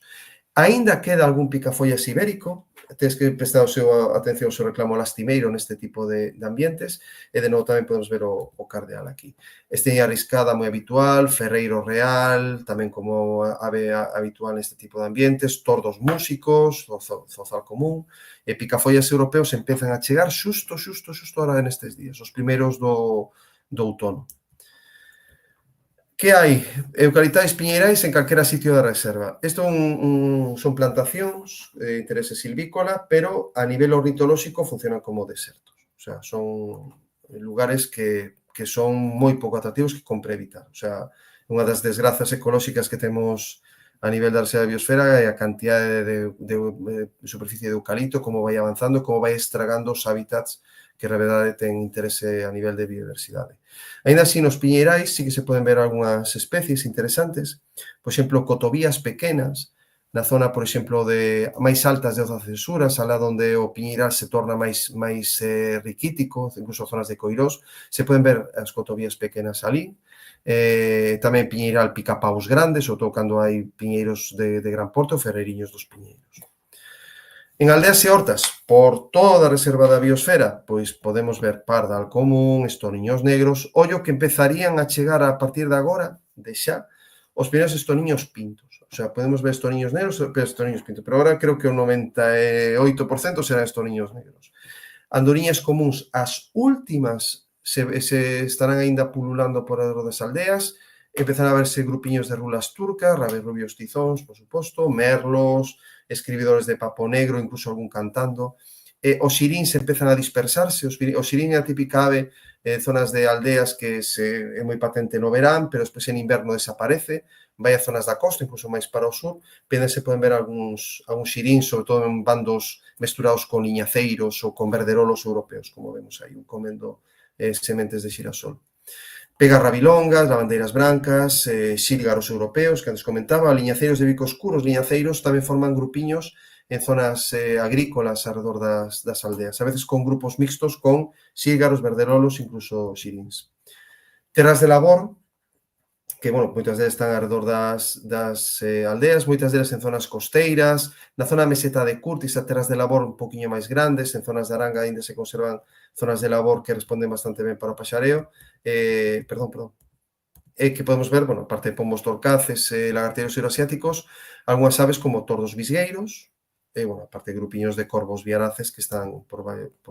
Aínda queda algún picafollas ibérico, tens que prestar atención ao seu reclamo lastimeiro neste tipo de ambientes, e de novo tamén podemos ver o cardeal aquí. Este arriscada moi habitual, ferreiro real, tamén como ave habitual neste tipo de ambientes, tordos músicos, zozal común, e picafollas europeos empezan a chegar xusto ahora nestes días, os primeiros do outono. Que hai? Eucaliptais piñeirais en calquera sitio da reserva. Isto son plantacións de interese silvícola, pero a nivel ornitolóxico funcionan como desertos. O sea, son lugares que son moi pouco atractivos que compre evitar. O sea, unha das desgrazas ecolóxicas que temos a nivel da reserva da biosfera é a cantidade de superficie de eucalipto, como vai avanzando, como vai estragando os hábitats que na verdade ten interese a nivel de biodiversidade. Ainda así, nos piñeirais sí que se poden ver algunhas especies interesantes, por exemplo, cotovías pequenas, na zona, por exemplo, de máis altas de Oza Censuras, alá onde o piñeiral se torna máis riquítico, incluso zonas de Coirós, se poden ver as cotovías pequenas ali. Tamén piñeiral picapaus grandes, ou todo cando hai piñeiros de gran porte ou ferreiriños dos piñeiros. En aldeas e hortas, por toda a reserva da biosfera, pois podemos ver pardal común, estoniños negros, ollo que empezarían a chegar a partir de agora, de xa, os primeiros estoniños pintos. O sea, podemos ver estoniños negros e estoniños pintos, pero agora creo que o 98% serán estoniños negros. Andoriñas comuns, as últimas se estarán aínda pululando por dentro das aldeas, empezarán a verse grupiños de rulas turcas, raves rubios tizóns, por suposto, merlos, escribidores de papo negro, incluso algún cantando. Os xiríns empezan a dispersarse, o xirín é a típica ave zonas de aldeas que é moi patente no verán, pero despois en inverno desaparece, vai a zonas da costa, incluso máis para o sur, se poden ver algúns xiríns, sobre todo en bandos mesturados con liñaceiros ou con verderolos europeos, como vemos aí, comendo sementes de xirasol. Pegas rabilongas, lavandeiras brancas, xílgaros europeos, que antes comentaba, liñaceiros de bico oscuros, liñaceiros tamén forman grupiños en zonas agrícolas alrededor das aldeas, a veces con grupos mixtos con xílgaros, verderolos, incluso xiríns. Terras de labor, que, bueno, moitas delas están alrededor das aldeas, moitas delas en zonas costeiras, na zona meseta de Curtis, a terras de labor un poquinho máis grandes, en zonas de Aranga ainda se conservan zonas de labor que responden bastante ben para o paxareo, que podemos ver, bueno, aparte de pombos torcaces, lagarteiros euroasiáticos, algunhas aves como tordos visgueiros, bueno, aparte de grupiños de corvos viaraces que están por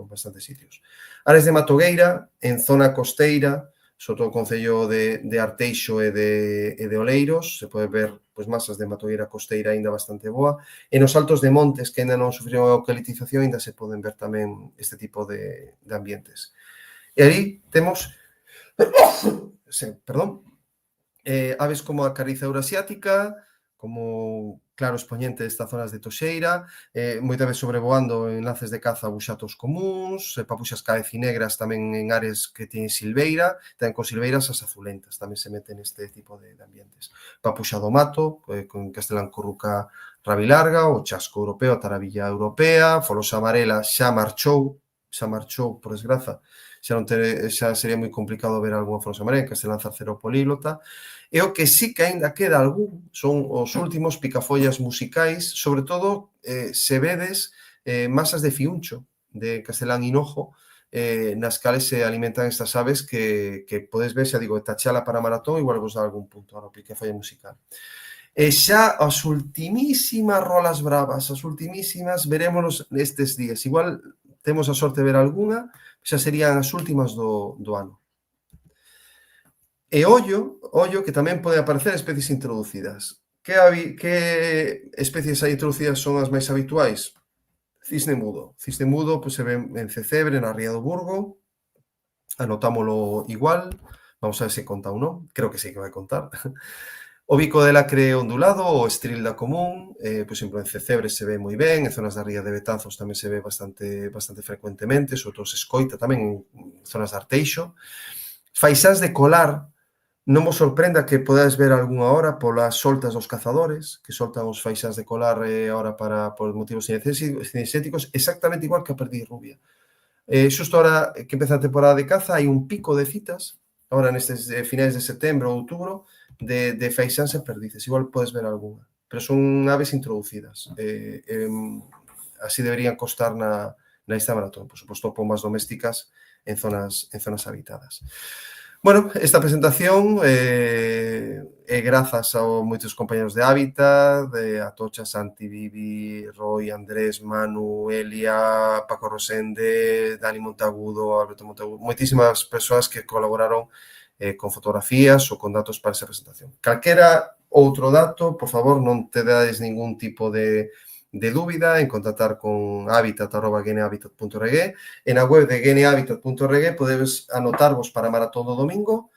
bastantes sitios. Áreas de matogueira, en zona costeira, sobre todo o concello de Arteixo e de Oleiros, se pode ver masas de matogueira costeira ainda bastante boa, e nos altos de montes que ainda non sufriron a eucaliptización ainda se poden ver tamén este tipo de ambientes. E aí temos aves como a cariza eurasiática, como claro expoñente destas zonas de toxeira, moitas veces sobrevoando en lances de caza buxatos comuns, papuxas cabecinegras tamén en áreas que teñen silveira, tamén con silveiras as azulentas, tamén se meten neste tipo de ambientes. Papuxa do mato, con castelán corruca rabilarga, o chasco europeo, a taravilla europea, folosa amarela xa marchou, por desgraza, xa sería moi complicado ver algunha folosa amarela, castelán zarcero políglota. E o que sí que aínda queda algún son os últimos picafollas musicais, sobre todo se vedes masas de fiuncho de castelán hinojo, nas cales se alimentan estas aves que podes ver, xa digo, tachala para maratón, igual vos dá algún punto a picafolla musical. E xa as ultimísimas rolas bravas, as ultimísimas, verémonos nestes días. Igual temos a sorte de ver algunha, xa serían as últimas do ano. E ollo que tamén pode aparecer especies introducidas. Que especies hai introducidas son as máis habituais? Cisne mudo. Cisne mudo se ve en Cecebre, na Ría do Burgo. Anotámolo igual. Vamos a ver se conta ou non. Creo que sí que vai contar. O bico de lacre ondulado ou estrilda común, por exemplo, en Cecebres se ve moi ben, en zonas da ría de Betanzos tamén se ve bastante frecuentemente, sobre todo se escoita tamén en zonas de Arteixo. Faixáns de colar, non vos sorprenda que podades ver algunha hora polas soltas dos cazadores, que soltan os faixáns de colar ahora por motivos cinegéticos, exactamente igual que a perdiz rubia. Xusto ahora que empeza a temporada de caza, hai un pico de citas, ahora nestes finais de setembro ou outubro, de faixáns e perdices. Igual podes ver algunha. Pero son aves introducidas. Así deberían costar na Ista Maratón. Por suposto, pombas domésticas en zonas habitadas. Bueno, esta presentación é grazas a moitos compañeros de Hábitat, de Atocha, Santi, Vivi, Roy, Andrés, Manu, Elia, Paco Rosende, Dani Montagudo, Alberto Montagudo, moitísimas persoas que colaboraron con fotografías ou con datos para esa presentación. Calquera outro dato, por favor, non te dades ningún tipo de dúbida en contactar con habitat@genehabitat.org. En a web de genehabitat.org podedes anotarvos para a maratón do domingo.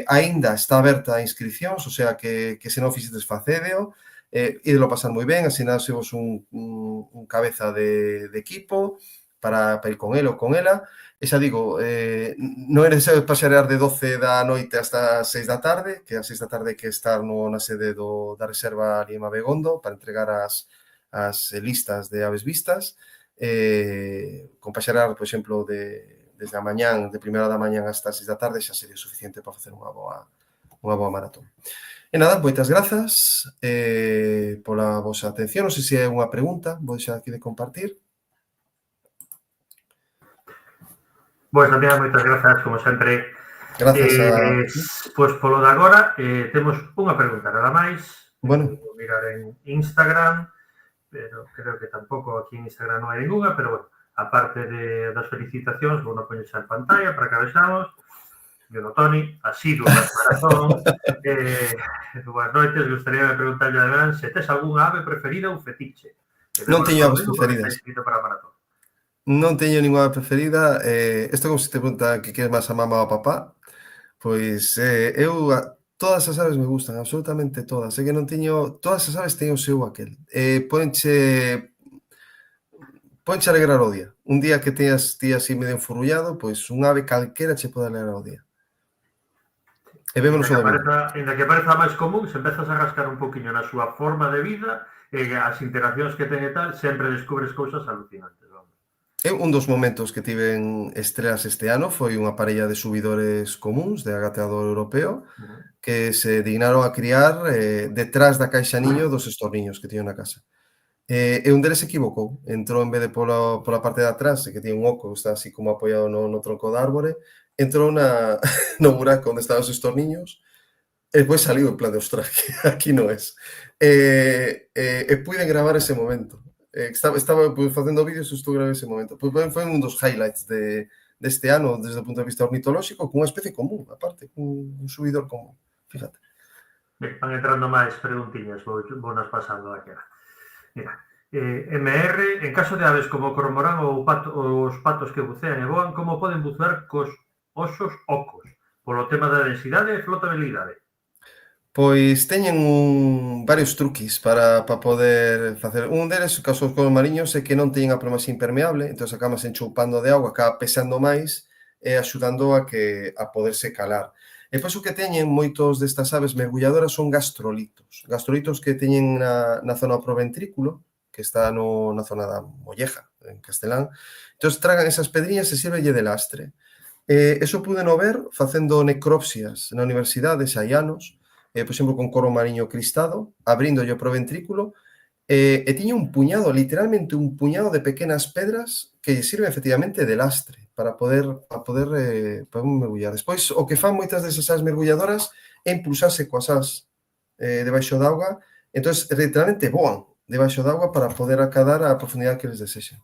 Aínda está aberta a inscripcións, o sea que se non fixetes facédeo, ídelo pasar moi ben, asinásevos un cabeza de equipo para ir con ele ou con ela. E xa digo, non é necesario pasear de 12 da noite hasta 6 da tarde, que a 6 da tarde que estar na sede da reserva ali en Abegondo para entregar as listas de aves vistas, con pasear, por exemplo, desde a mañán, de primeira da mañán hasta 6 da tarde, xa sería suficiente para facer unha boa maratón. E nada, moitas grazas pola vosa atención. Non sei se é unha pregunta, vou deixar aquí de compartir. Pois tamén moitas grazas, como sempre. Grazas a... Pois polo de agora, temos unha pregunta nada máis. Bueno. Vou mirar en Instagram, pero creo que tampouco aquí en Instagram non hai ninguna, pero bueno, aparte das felicitacións, vou non poñerse en pantalla para que vexamos. Yo, Toni, asiduo das maratón. Boas noites, gustaría preguntarlle a Adrián se tes algunha ave preferida ou fetiche. Non teño aves preferidas. Para a maratón. Non teño ninguna preferida. Isto como se te pregunta que queres máis a mamá ou a papá. Pois eu, todas as aves me gustan, absolutamente todas. É que non teño, todas as aves teño o seu aquel. Pónche alegrar o día. Un día que teñas ti así medio enfurullado, pois un ave calquera che pode alegrar o día. E vémonos o domingo. Ainda que pareza máis común, se empezas a rascar un poquinho na súa forma de vida, as interaccións que ten e tal, sempre descubres cousas alucinantes. Un dos momentos que tiven estrelas este ano foi unha parella de subidores comuns de agateador europeo que se dignaron a criar detrás da caixa niño dos estorniños que tiño na casa. E un deles se equivocou, entrou en vez de pola parte de atrás, que tiña un oco, está así como apoiado no tronco da árbore, entrou no buraco onde estaban os estorniños e depois saliu en plan de, ostras, aquí non es. E puiden gravar ese momento. Estaba facendo vídeos e estou grabando ese momento. Pois foi un dos highlights deste ano desde o punto de vista ornitolóxico, cunha especie común, aparte, un subidor común. Fíjate. Ben, van entrando máis preguntiñas, vou nas pasando daquela. Mira, MR, en caso de aves como o cormorán ou os patos que bucean e voan, como poden bucear cos osos ocos? Polo tema da densidade e flotabilidade. Pois teñen varios truquis para poder facer. Un deles, caso os cormariños, é que non teñen a plomaxe impermeable, entón acabas enchoupando de auga, acaba pesando máis e axudando a poderse calar. E pois o que teñen moitos destas aves mergulladoras son gastrolitos. Gastrolitos que teñen na zona do proventrículo, que está na zona da molleja, en castelán. Entón tragan esas pedriñas e sirvelle de lastre. Eso pudeno ver facendo necropsias na universidade hai anos, por exemplo, con coro mariño cristado, abrindolle o proventrículo, e tiña un puñado, literalmente un puñado de pequenas pedras que sirven efectivamente de lastre para poder mergullar. Despois, o que fan moitas desas aves mergulladoras é impulsarse coas as debaixo da auga, entón, literalmente voan debaixo da auga para poder acadar a profundidade que les desexen.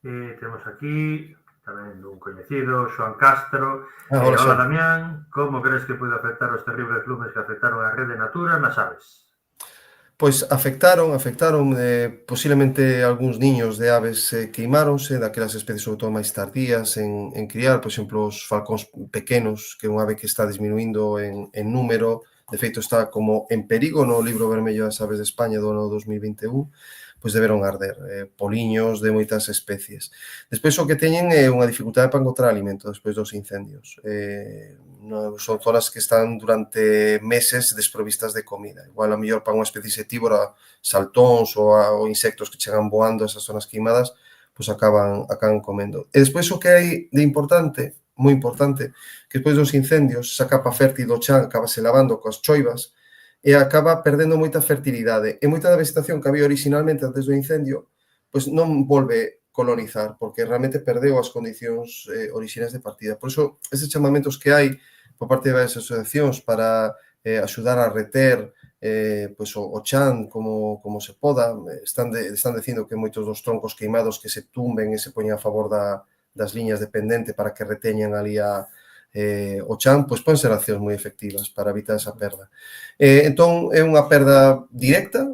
Temos aquí tamén un coñecido, Xoan Castro. Hola, Damián, como crees que pode afectar os terribles lumes que afectaron a rede Natura nas aves? Pois afectaron, posiblemente algúns niños de aves queimáronse, daquelas especies sobre todo máis tardías en criar, por exemplo, os falcóns pequenos, que é unha ave que está disminuindo en número, de feito está como en perigo no libro vermello das aves de España do ano 2021, pois deberon arder poliños de moitas especies. Despois o que teñen é unha dificultade para encontrar alimento despois dos incendios. Son zonas que están durante meses desprovistas de comida. Igual a mellor para unha especie insectívora, saltóns ou insectos que chegan voando a esas zonas queimadas, pois acaban comendo. E despois o que hai de importante, moi importante, que despois dos incendios, esa capa fértil do chan acaba se lavando coas choivas e acaba perdendo moita fertilidade. E moita da vegetación que había originalmente antes do incendio, pois non volve colonizar, porque realmente perdeu as condicións orixinais de partida. Por iso, estes chamamentos que hai por parte de varias asociacións para axudar a reter pois o chan como se poda, están dicindo que moitos dos troncos queimados que se tumben e se poñen a favor das liñas de pendente para que reteñan ali o chan, pois poden ser accións moi efectivas para evitar esa perda. Entón, é unha perda directa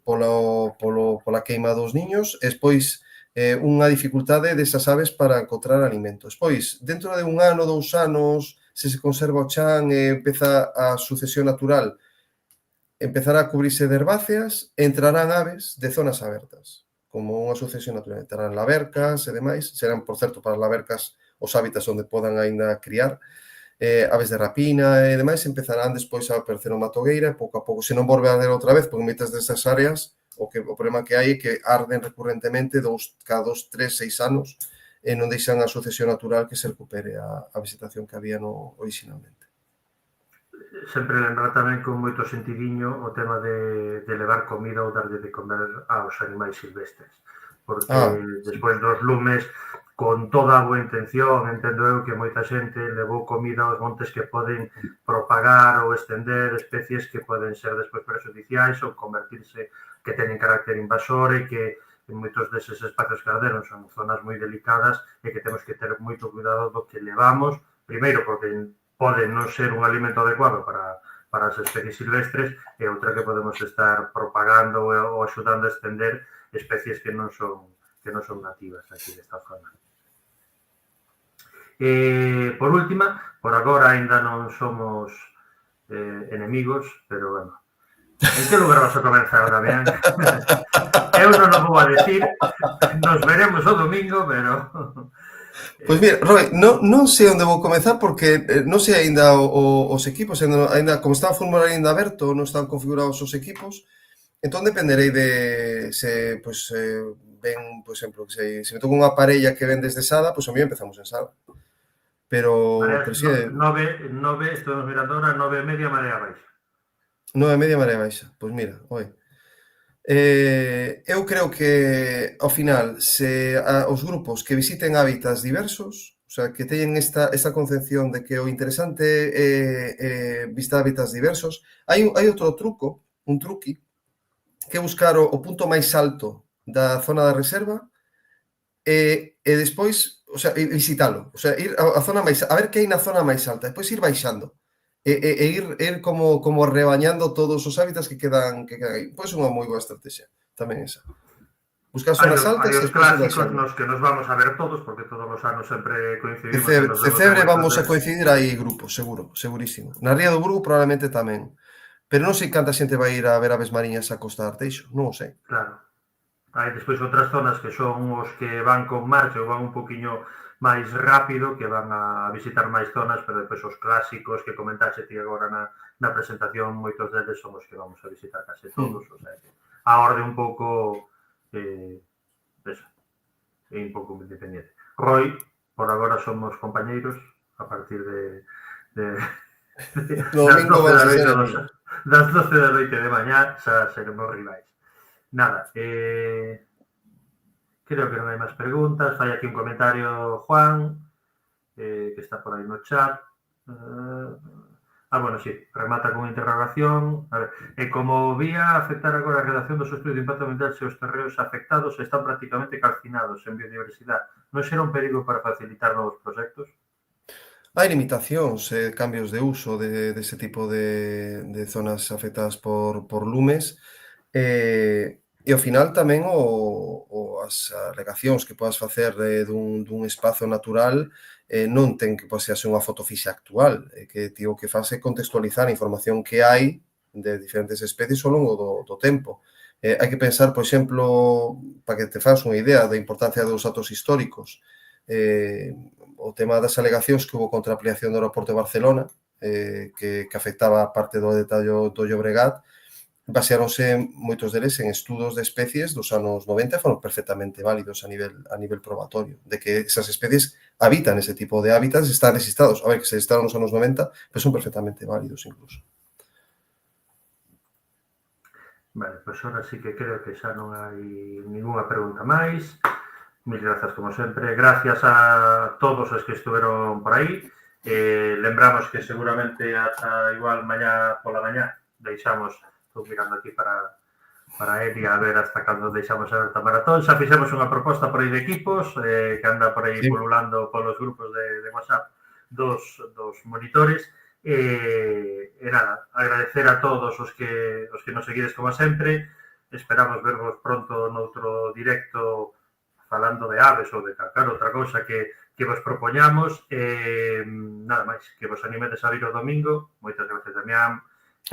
pola queima dos niños, e despois unha dificultade desas aves para encontrar alimento. Despois, dentro de 1 ano, 2 anos, se conserva o chan e empeza a sucesión natural, empezará a cubrirse de herbáceas, entrarán aves de zonas abertas, como unha sucesión natural. Entrarán lavercas e demais, serán, por certo, para as lavercas os hábitats onde podan aínda criar, aves de rapina e demais, empezarán despois a aparecer o matogueira, e pouco a pouco, se non volve a arder outra vez, porque moitas destas áreas, o problema que hai é que arden recurrentemente cada 2, 3, 6 anos, e non deixan a sucesión natural que se recupere a vegetación que había originalmente. Sempre lembrar tamén con moito sentidiño o tema de levar comida ou darlle de comer aos animais silvestres, porque despois dos lumes, con toda a boa intención, entendo eu que moita xente levou comida aos montes que poden propagar ou estender especies que poden ser despois prejudiciais ou convertirse, que teñen carácter invasor e que en moitos deses espacios que arderon son zonas moi delicadas e que temos que ter moito cuidado do que levamos, primeiro porque pode non ser un alimento adecuado para as especies silvestres e outra que podemos estar propagando ou axudando a estender especies que non son nativas aquí desta zona. Por última, por agora ainda non somos enemigos, pero bueno, en que lugar vas a comenzar, Damián? Eu non o vou a decir, nos veremos o domingo, pero... Pois mira, Roy, non sei onde vou comezar porque non sei aínda os equipos, aínda como está o fórmula aínda aberto, non están configurados os equipos, entón dependerei de se ven, por exemplo, se me toca unha parella que ven desde Sada, pois a mí empezamos en Sada. Pero si... 9, estamos mirando ahora, 9:30 marea baixa. 9:30 marea baixa, pois mira, oi. Eu creo que, ao final, se os grupos que visiten hábitats diversos, o sea, que teñen esta concepción de que o interesante é visitar hábitats diversos, hai outro truco, un truqui, que é buscar o punto máis alto da zona da reserva e despois, o sea, visitalo, o sea, ir a zona máis, a ver que hai na zona máis alta, despois ir baixando. E ir como rebañando todos os hábitats que quedan aí. Pois é unha moi boa estrategia, tamén esa. Buscar zonas altas e os clásicos nos que nos vamos a ver todos, porque todos os anos sempre coincidimos. Cecebre vamos a coincidir aí grupos, seguro, segurísimo. Na Ría do Burgo probablemente tamén. Pero non sei canta xente vai ir a ver aves mariñas a Costa de Arteixo, non o sei. Claro. Hai despois outras zonas que son os que van con marcha ou van un poquinho máis rápido, que van a visitar máis zonas, pero depois os clásicos que comentaxe ti agora na presentación, moitos deles son os que vamos a visitar case todos, o sea, a orde un pouco eso, é un pouco independiente. Roy, por agora somos compañeiros, a partir das 12 da noite de mañá, xa seremos rivais. Nada, creo que non hai máis preguntas. Fai aquí un comentario Juan, que está por aí no chat. Bueno, sí, remata con interrogación. A ver, como vía afectar agora a redacción dos estudios de impacto ambiental se os terreos afectados están prácticamente calcinados en biodiversidade, non será un perigo para facilitar novos proxectos? Hai limitacións, cambios de uso dese tipo de zonas afectadas por lumes, E ao final tamén as alegacións que podas facer dun espazo natural non ten que ser unha foto fixa actual, que o que faz é contextualizar a información que hai de diferentes especies ao longo do tempo. Hai que pensar, por exemplo, para que te faz unha idea da importancia dos datos históricos, o tema das alegacións que houve contra a ampliación do aeroporto de Barcelona, que afectaba a parte do detallo do Llobregat, basearonse moitos deles en estudos de especies dos anos 90 e foron perfectamente válidos a nivel probatorio, de que esas especies habitan ese tipo de hábitats, están registrados, a ver, que se registraron nos anos 90, pero son perfectamente válidos incluso. Vale, pois ahora sí que creo que xa non hai ninguna pregunta máis. Mil grazas, como sempre. Gracias a todos os que estuveron por aí. Lembramos que seguramente ata igual mañá pola mañá deixamos. Estou mirando aquí para Eli a ver hasta cando deixamos aberta a maratón. Xa fixemos unha proposta por aí de equipos que anda por aí pululando polos grupos de WhatsApp dos monitores. E nada, agradecer a todos os que nos seguides como sempre. Esperamos vervos pronto noutro directo falando de aves ou de calcar outra cousa que vos propoñamos. Nada máis, que vos animedes a vir o domingo. Moitas gracias, Damián.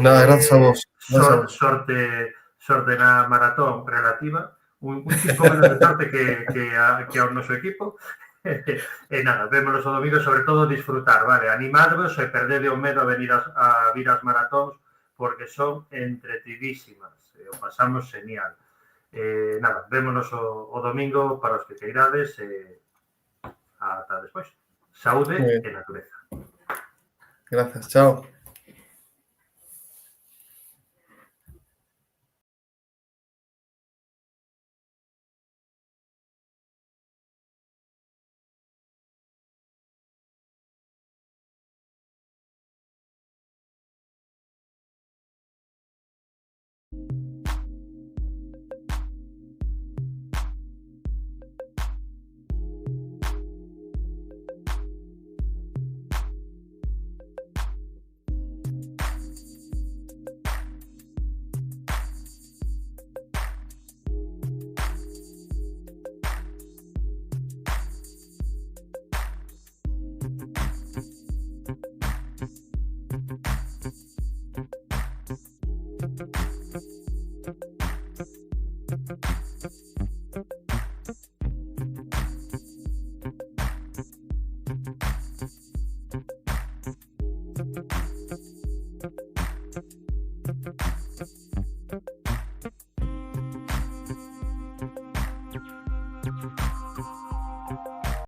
Nada, gracias a vos. Sorte na maratón relativa, un 5 menos de sorte que ao noso equipo. E nada, vémonos o domingo, sobre todo disfrutar, vale? Animadvos e perdede o medo a venir a vir as maratóns, porque son entretidísimas, o pasamos genial. Nada, vémonos o domingo para os que queirades e ata despois. Saúde e natureza. Gracias, chao.